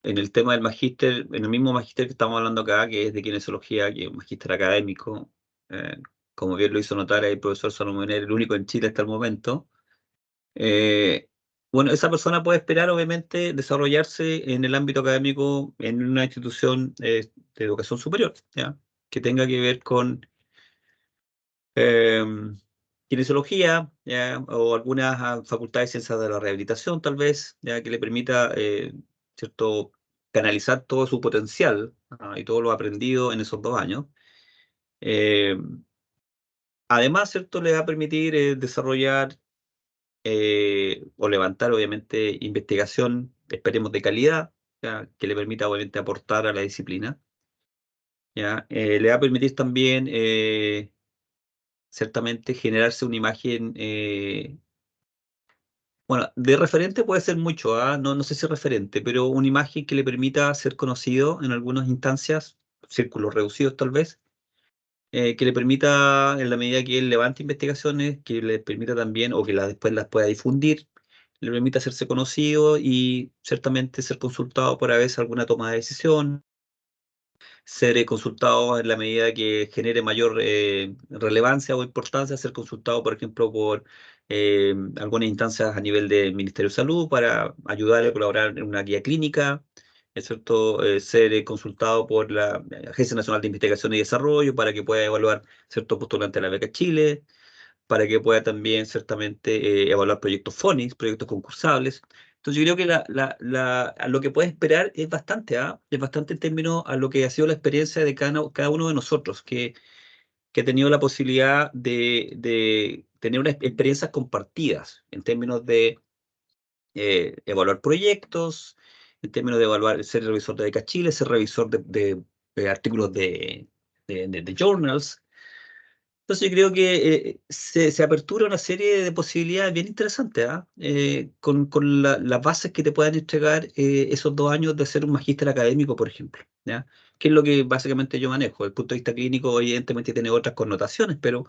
en el tema del magíster, en el mismo magíster que estamos hablando acá, que es de kinesiología, que es un magíster académico, eh, como bien lo hizo notar el profesor Salomón, el único en Chile hasta el momento. Bueno, esa persona puede esperar, obviamente, desarrollarse en el ámbito académico en una institución de educación superior, ¿ya? Que tenga que ver con kinesiología, ¿ya? O algunas facultades de ciencias de la rehabilitación, tal vez, ya que le permita, ¿cierto?, canalizar todo su potencial y todo lo aprendido en esos 2 años. Además, ¿cierto?, le va a permitir desarrollar o levantar, obviamente, investigación, esperemos, de calidad, ¿ya?, que le permita, obviamente, aportar a la disciplina. ¿ya? Le va a permitir también, ciertamente, generarse una imagen, bueno, de referente puede ser mucho, ¿ah? No sé si referente, pero una imagen que le permita ser conocido en algunas instancias, círculos reducidos tal vez, que le permita, en la medida que él levante investigaciones, que le permita también, o que después las pueda difundir, le permita hacerse conocido y ciertamente ser consultado por a veces alguna toma de decisión, ser consultado en la medida que genere mayor relevancia o importancia, ser consultado, por ejemplo, por algunas instancias a nivel del Ministerio de Salud para ayudarle a colaborar en una guía clínica, ¿es cierto? Ser consultado por la Agencia Nacional de Investigación y Desarrollo para que pueda evaluar ciertos postulantes a la beca Chile, para que pueda también ciertamente evaluar proyectos FONIX, proyectos concursables. Entonces yo creo que a lo que puede esperar es bastante, ¿ah? Es bastante en términos a lo que ha sido la experiencia de cada uno de nosotros, que ha tenido la posibilidad de tener unas experiencias compartidas en términos de evaluar proyectos, en términos de evaluar, ser revisor de becas Chile, ser revisor de artículos de journals. Entonces yo creo que se apertura una serie de posibilidades bien interesantes, ¿ah? Con las bases que te puedan entregar esos 2 años de ser un magíster académico, por ejemplo, ¿ya? Que es lo que básicamente yo manejo. Desde el punto de vista clínico, evidentemente tiene otras connotaciones, pero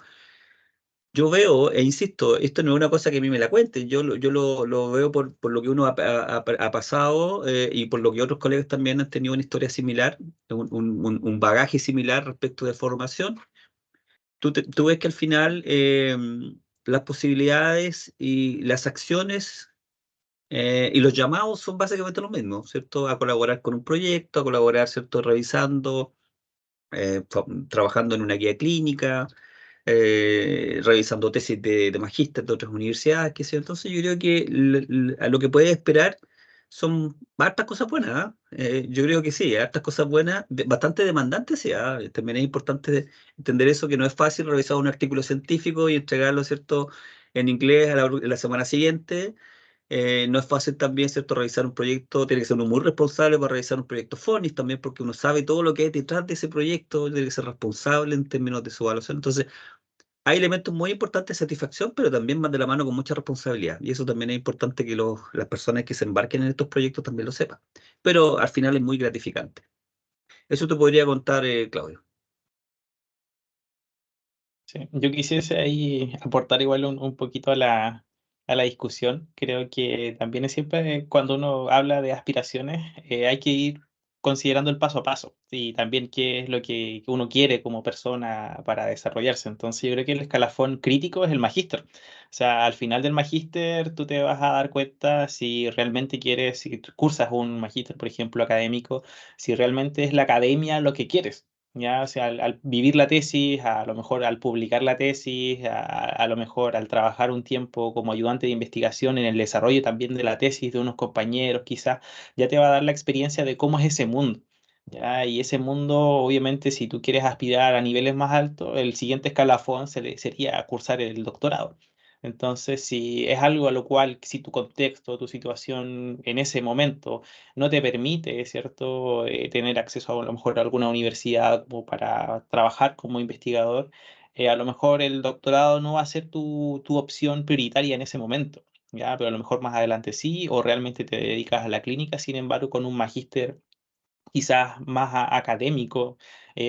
yo veo, e insisto, esto no es una cosa que a mí me la cuenten, yo lo veo por lo que uno ha pasado y por lo que otros colegas también han tenido una historia similar, un bagaje similar respecto de formación. Tú ves que al final las posibilidades y las acciones y los llamados son básicamente los mismos, ¿cierto? A colaborar con un proyecto, a colaborar, ¿cierto? Revisando, trabajando en una guía clínica, revisando tesis de magíster de otras universidades, qué sé yo. Entonces yo creo que a lo que puedes esperar son hartas cosas buenas, ¿ah? Yo creo que sí, hartas cosas buenas, bastante demandantes, sí, ¿ah? También es importante entender eso, que no es fácil revisar un artículo científico y entregarlo, ¿cierto? En inglés la semana siguiente. No es fácil también, ¿cierto? Revisar un proyecto, tiene que ser uno muy responsable para revisar un proyecto FONIX también, porque uno sabe todo lo que hay detrás de ese proyecto, tiene que ser responsable en términos de su evaluación. Entonces, hay elementos muy importantes de satisfacción, pero también van de la mano con mucha responsabilidad. Y eso también es importante que las personas que se embarquen en estos proyectos también lo sepan. Pero al final es muy gratificante. Eso te podría contar, Claudio. Sí, yo quisiese ahí aportar igual un poquito a la discusión. Creo que también es siempre cuando uno habla de aspiraciones, hay que ir considerando el paso a paso y también qué es lo que uno quiere como persona para desarrollarse. Entonces yo creo que el escalafón crítico es el magíster. O sea, al final del magíster tú te vas a dar cuenta si realmente quieres, si tú cursas un magíster, por ejemplo, académico, si realmente es la academia lo que quieres. Ya, o sea, al vivir la tesis, a lo mejor al publicar la tesis, a lo mejor al trabajar un tiempo como ayudante de investigación en el desarrollo también de la tesis de unos compañeros, quizás ya te va a dar la experiencia de cómo es ese mundo. ¿Ya? Y ese mundo, obviamente, si tú quieres aspirar a niveles más altos, el siguiente escalafón sería cursar el doctorado. Entonces, si es algo a lo cual, si tu contexto, tu situación en ese momento no te permite, ¿cierto?, tener acceso a lo mejor a alguna universidad como para trabajar como investigador, a lo mejor el doctorado no va a ser tu opción prioritaria en ese momento, ¿ya? Pero a lo mejor más adelante sí, o realmente te dedicas a la clínica, sin embargo, con un magíster quizás más académico,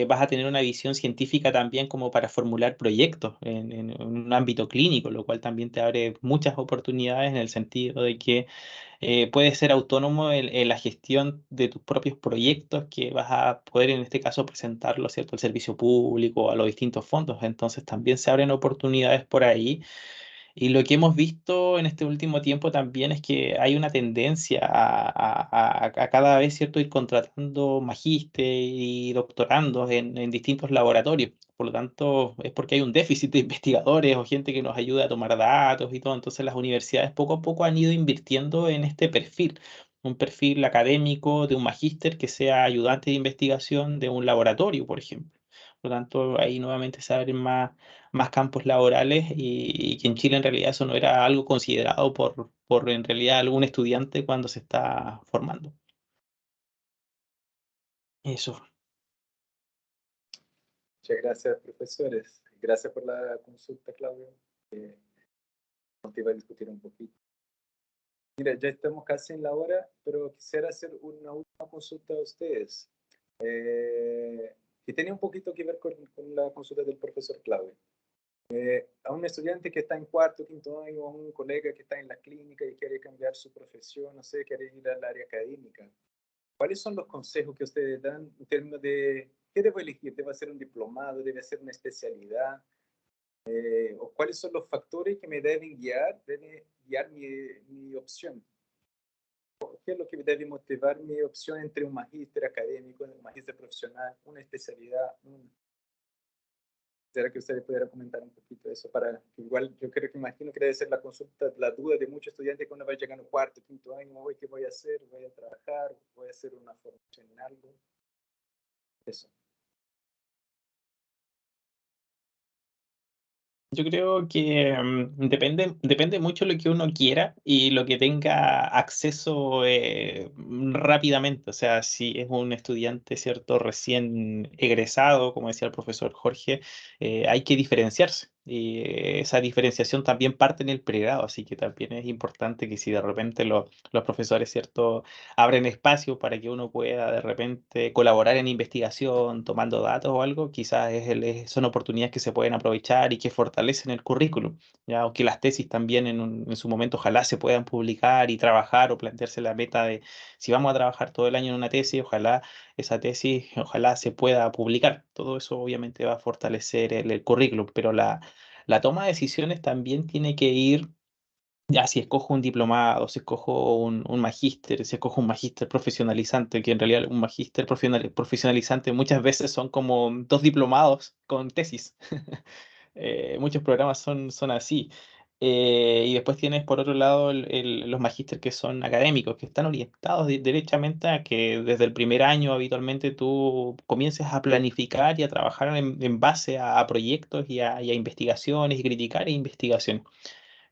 vas a tener una visión científica también como para formular proyectos en un ámbito clínico, lo cual también te abre muchas oportunidades en el sentido de que puedes ser autónomo en la gestión de tus propios proyectos que vas a poder en este caso presentarlo, ¿cierto?, al servicio público, a los distintos fondos. Entonces también se abren oportunidades por ahí y lo que hemos visto en este último tiempo también es que hay una tendencia a cada vez, ¿cierto?, ir contratando magíster y doctorandos en distintos laboratorios. Por lo tanto, es porque hay un déficit de investigadores o gente que nos ayude a tomar datos y todo. Entonces, las universidades poco a poco han ido invirtiendo en este perfil, un perfil académico de un magíster que sea ayudante de investigación de un laboratorio, por ejemplo. Por lo tanto, ahí nuevamente se abren más campos laborales y que en Chile en realidad eso no era algo considerado por en realidad algún estudiante cuando se está formando. Eso. Muchas gracias, profesores. Gracias por la consulta, Claudio. Nos iba a discutir un poquito. Mira, ya estamos casi en la hora, pero quisiera hacer una última consulta a ustedes. Que tiene un poquito que ver con la consulta del profesor Claudio. A un estudiante que está en cuarto, quinto año, a un colega que está en la clínica y quiere cambiar su profesión, no sé, quiere ir al área académica. ¿Cuáles son los consejos que ustedes dan en términos de qué debo elegir? ¿Debo hacer un diplomado? ¿Debe hacer una especialidad? ¿O cuáles son los factores que me deben guiar mi opción? ¿Qué es lo que debe motivar mi opción entre un magíster académico, un magíster profesional, una especialidad? Quisiera que ustedes pudieran comentar un poquito eso para que igual yo creo que imagino que debe ser la consulta, la duda de muchos estudiantes cuando va llegando cuarto, quinto año, ¿qué voy a hacer? ¿Voy a trabajar? ¿Voy a hacer una formación en algo? Eso. Yo creo que depende mucho de lo que uno quiera y lo que tenga acceso rápidamente. O sea, si es un estudiante, ¿cierto?, recién egresado, como decía el profesor Jorge, hay que diferenciarse. Y esa diferenciación también parte en el pregrado, así que también es importante que si de repente los profesores, ¿cierto?, abren espacio para que uno pueda de repente colaborar en investigación, tomando datos o algo, quizás son oportunidades que se pueden aprovechar y que fortalecen el currículum, ¿ya? Aunque las tesis también en su momento ojalá se puedan publicar y trabajar o plantearse la meta de si vamos a trabajar todo el año en una tesis, ojalá esa tesis, ojalá se pueda publicar. Todo eso obviamente va a fortalecer el currículum, pero la toma de decisiones también tiene que ir. Ya, si escojo un diplomado, si escojo un magíster, si escojo un magíster profesionalizante, que en realidad un magíster profesionalizante muchas veces son como dos diplomados con tesis. Muchos programas son así. Y después tienes por otro lado los magíster que son académicos, que están orientados derechamente a que desde el primer año habitualmente tú comiences a planificar y a trabajar en base a proyectos y a investigaciones y criticar investigación.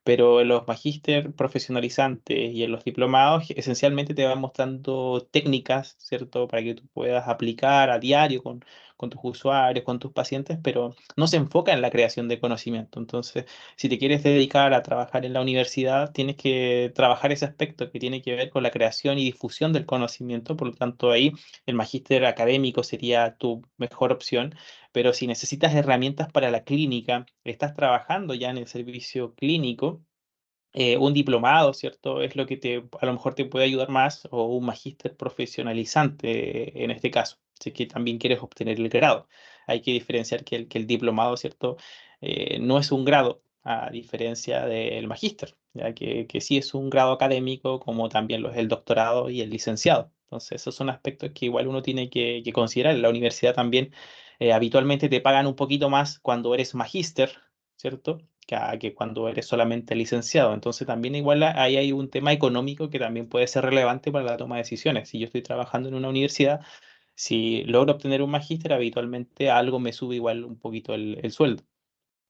Pero en los magíster profesionalizantes y en los diplomados esencialmente te van mostrando técnicas, ¿cierto? Para que tú puedas aplicar a diario con tus usuarios, con tus pacientes, pero no se enfoca en la creación de conocimiento. Entonces, si te quieres dedicar a trabajar en la universidad, tienes que trabajar ese aspecto que tiene que ver con la creación y difusión del conocimiento. Por lo tanto, ahí el magíster académico sería tu mejor opción. Pero si necesitas herramientas para la clínica, estás trabajando ya en el servicio clínico, un diplomado, ¿cierto? Es lo que a lo mejor te puede ayudar más, o un magíster profesionalizante en este caso, si es que también quieres obtener el grado. Hay que diferenciar que el diplomado, ¿cierto? No es un grado, a diferencia del magíster, ya que sí es un grado académico, como también lo es el doctorado y el licenciado. Entonces, esos son aspectos que igual uno tiene que considerar. En la universidad también habitualmente te pagan un poquito más cuando eres magíster, ¿cierto? Que cuando eres solamente licenciado. Entonces también igual ahí hay un tema económico que también puede ser relevante para la toma de decisiones. Si yo estoy trabajando en una universidad, si logro obtener un magíster, habitualmente algo me sube igual un poquito el sueldo.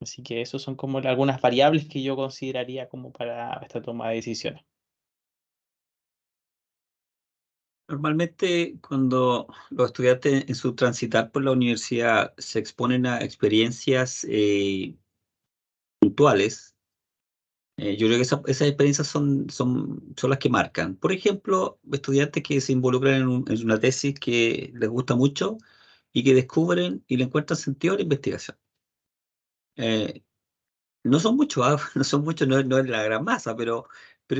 Así que esos son como algunas variables que yo consideraría como para esta toma de decisiones. Normalmente cuando los estudiantes en su transitar por la universidad se exponen a experiencias puntuales, yo creo que esas experiencias son las que marcan. Por ejemplo, estudiantes que se involucran en una tesis que les gusta mucho y que descubren y le encuentran sentido a la investigación. Eh, no son muchos, no son muchos, no es la gran masa, pero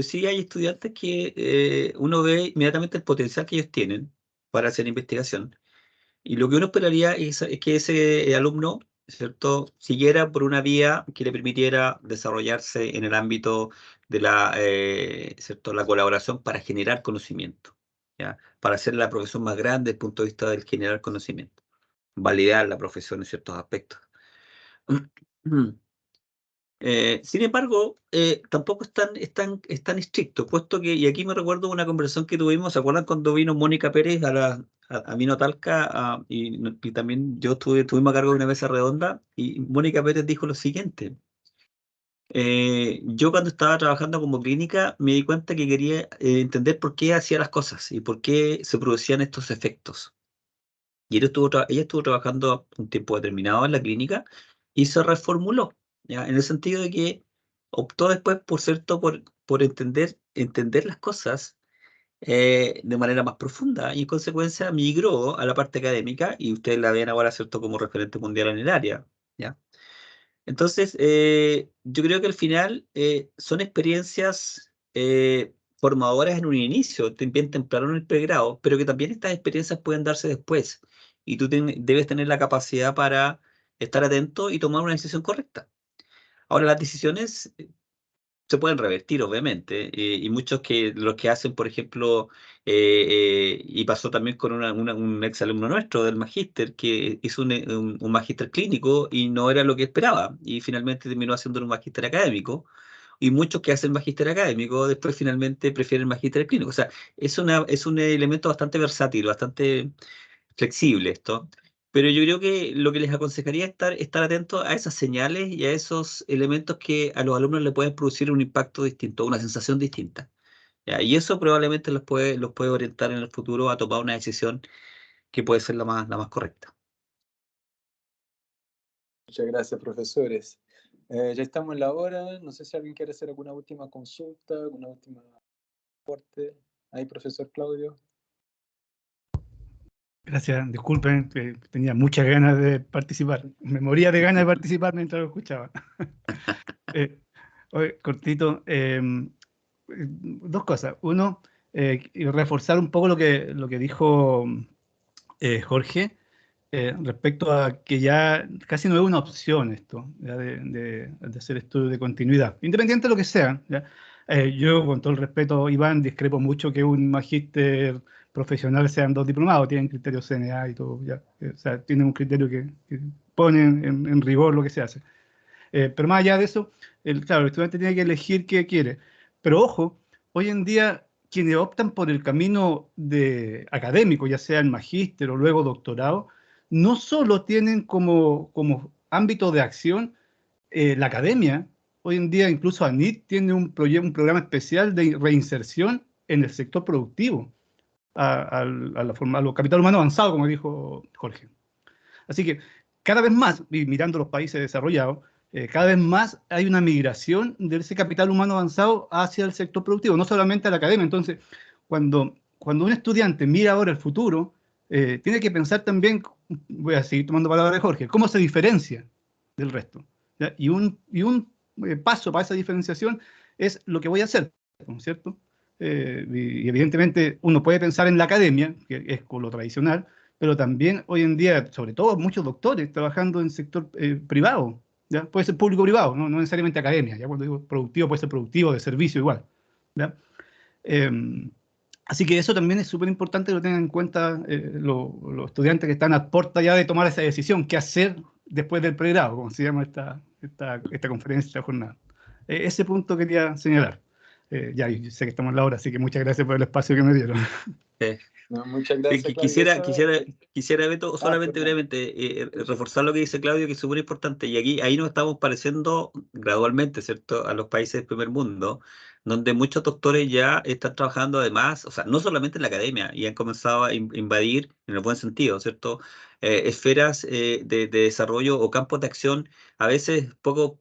sí hay estudiantes que uno ve inmediatamente el potencial que ellos tienen para hacer investigación. Y lo que uno esperaría es que ese alumno, ¿cierto?, siguiera por una vía que le permitiera desarrollarse en el ámbito de ¿cierto?, la colaboración para generar conocimiento, ¿ya? Para hacer la profesión más grande desde el punto de vista del generar conocimiento, validar la profesión en ciertos aspectos. Sin embargo, tampoco es tan estricto, puesto que, y aquí me recuerdo una conversación que tuvimos, ¿se acuerdan cuando vino Mónica Pérez a Mino Talca? Y también tuvimos a cargo de una mesa redonda, y Mónica Pérez dijo lo siguiente: yo cuando estaba trabajando como clínica me di cuenta que quería entender por qué hacía las cosas y por qué se producían estos efectos. Y ella estuvo trabajando un tiempo determinado en la clínica y se reformuló, ¿ya? En el sentido de que optó después, por cierto, por entender las cosas de manera más profunda y en consecuencia migró a la parte académica y ustedes la ven ahora, ¿cierto?, como referente mundial en el área, ¿ya? Entonces, yo creo que al final son experiencias formadoras en un inicio, bien temprano en el pregrado, pero que también estas experiencias pueden darse después y tú debes tener la capacidad para estar atento y tomar una decisión correcta. Ahora, las decisiones se pueden revertir, obviamente, y muchos los que hacen, por ejemplo, y pasó también con un ex alumno nuestro del magíster, que hizo un magíster clínico y no era lo que esperaba, y finalmente terminó haciendo un magíster académico, y muchos que hacen magíster académico después finalmente prefieren el magíster clínico. O sea, es un elemento bastante versátil, bastante flexible esto, pero yo creo que lo que les aconsejaría es estar atentos a esas señales y a esos elementos que a los alumnos le pueden producir un impacto distinto, una sensación distinta, ¿ya? Y eso probablemente los puede orientar en el futuro a tomar una decisión que puede ser la más correcta. Muchas gracias, profesores. Ya estamos en la hora. No sé si alguien quiere hacer alguna última consulta, alguna última aporte. Ahí, profesor Claudio. Gracias, disculpen, que tenía muchas ganas de participar. Me moría de ganas de participar mientras lo escuchaba. Oye, cortito, dos cosas. Uno, y reforzar un poco lo que dijo Jorge, respecto a que ya casi no es una opción esto, ya de hacer estudios de continuidad, independiente de lo que sea, ¿ya? Yo, con todo el respeto, Iván, discrepo mucho que un magíster profesional sean 2 diplomados, tienen criterios CNA y todo, ¿ya? O sea, tienen un criterio que pone en rigor lo que se hace. Pero más allá de eso, claro, el estudiante tiene que elegir qué quiere. Pero ojo, hoy en día quienes optan por el camino académico, ya sea el magíster o luego doctorado, no solo tienen como ámbito de acción la academia. Hoy en día incluso ANIT tiene un programa especial de reinserción en el sector productivo, a lo capital humano avanzado, como dijo Jorge. Así que cada vez más, y mirando los países desarrollados, cada vez más hay una migración de ese capital humano avanzado hacia el sector productivo, no solamente a la academia. Entonces, cuando un estudiante mira ahora el futuro, tiene que pensar también, voy a seguir tomando palabras de Jorge, cómo se diferencia del resto, ¿ya? Y un paso para esa diferenciación es lo que voy a hacer, ¿no es cierto? Y evidentemente uno puede pensar en la academia, que es con lo tradicional, pero también hoy en día, sobre todo muchos doctores trabajando en sector privado, ¿ya? Puede ser público-privado, ¿no? No necesariamente academia, ya cuando digo productivo puede ser productivo de servicio igual, ¿ya? Eh, Así que eso también es súper importante que lo tengan en cuenta los estudiantes que están a puerta ya de tomar esa decisión, qué hacer después del pregrado, como se llama esta conferencia, esta jornada. Ese punto quería señalar. Ya, yo sé que estamos en la hora, así que muchas gracias por el espacio que me dieron. No, muchas gracias, Claudio. Quisiera, Beto, solamente perdón. brevemente, reforzar lo que dice Claudio, que es súper importante. Y ahí nos estamos pareciendo gradualmente, ¿cierto?, a los países del primer mundo, donde muchos doctores ya están trabajando además, o sea, no solamente en la academia, y han comenzado a invadir, en el buen sentido, ¿cierto?, esferas de desarrollo o campos de acción a veces poco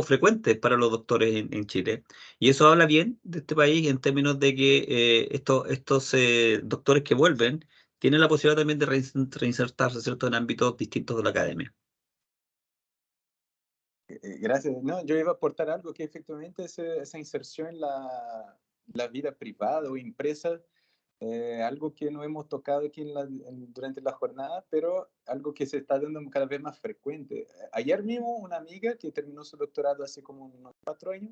frecuentes para los doctores en Chile. Y eso habla bien de este país en términos de que estos doctores que vuelven tienen la posibilidad también de reinsertarse, ¿cierto?, en ámbitos distintos de la academia. Gracias. No, yo iba a aportar algo que efectivamente esa inserción en la vida privada o empresa, algo que no hemos tocado aquí durante la jornada, pero algo que se está dando cada vez más frecuente. Ayer mismo una amiga que terminó su doctorado hace como unos 4 años,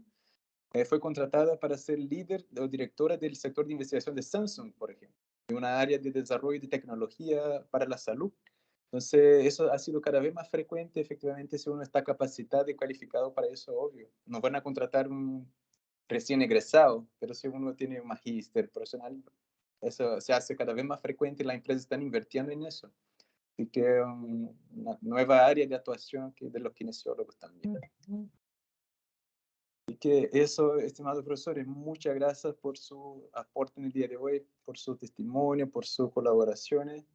fue contratada para ser líder o directora del sector de investigación de Samsung, por ejemplo, en una área de desarrollo de tecnología para la salud. Entonces, eso ha sido cada vez más frecuente, efectivamente, si uno está capacitado y cualificado para eso, obvio. No van a contratar un recién egresado, pero si uno tiene un magíster profesional, eso se hace cada vez más frecuente y las empresas están invirtiendo en eso. Así que una nueva área de actuación de los kinesiólogos también. Así que eso, estimados profesores, muchas gracias por su aporte en el día de hoy, por su testimonio, por sus colaboraciones.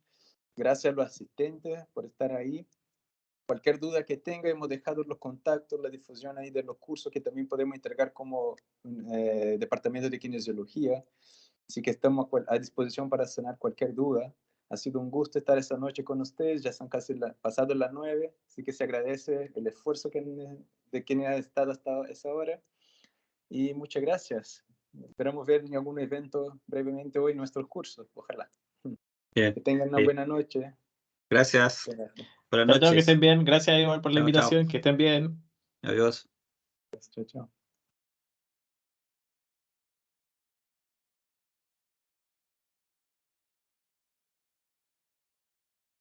Gracias a los asistentes por estar ahí. Cualquier duda que tenga, hemos dejado los contactos, la difusión ahí de los cursos que también podemos entregar como departamento de kinesiología. Así que estamos a disposición para sanar cualquier duda. Ha sido un gusto estar esta noche con ustedes. Ya son casi pasadas las 9, así que se agradece el esfuerzo de quienes han estado hasta esa hora. Y muchas gracias. Esperamos ver en algún evento brevemente hoy nuestros cursos. Ojalá. Bien. Que tengan una Bien. buena noche. Gracias. Gracias. Buenas Chao, chao, que noches. estén bien. Gracias, igual, por la Chao, chao. invitación. Que estén bien. Adiós. Chao, chao.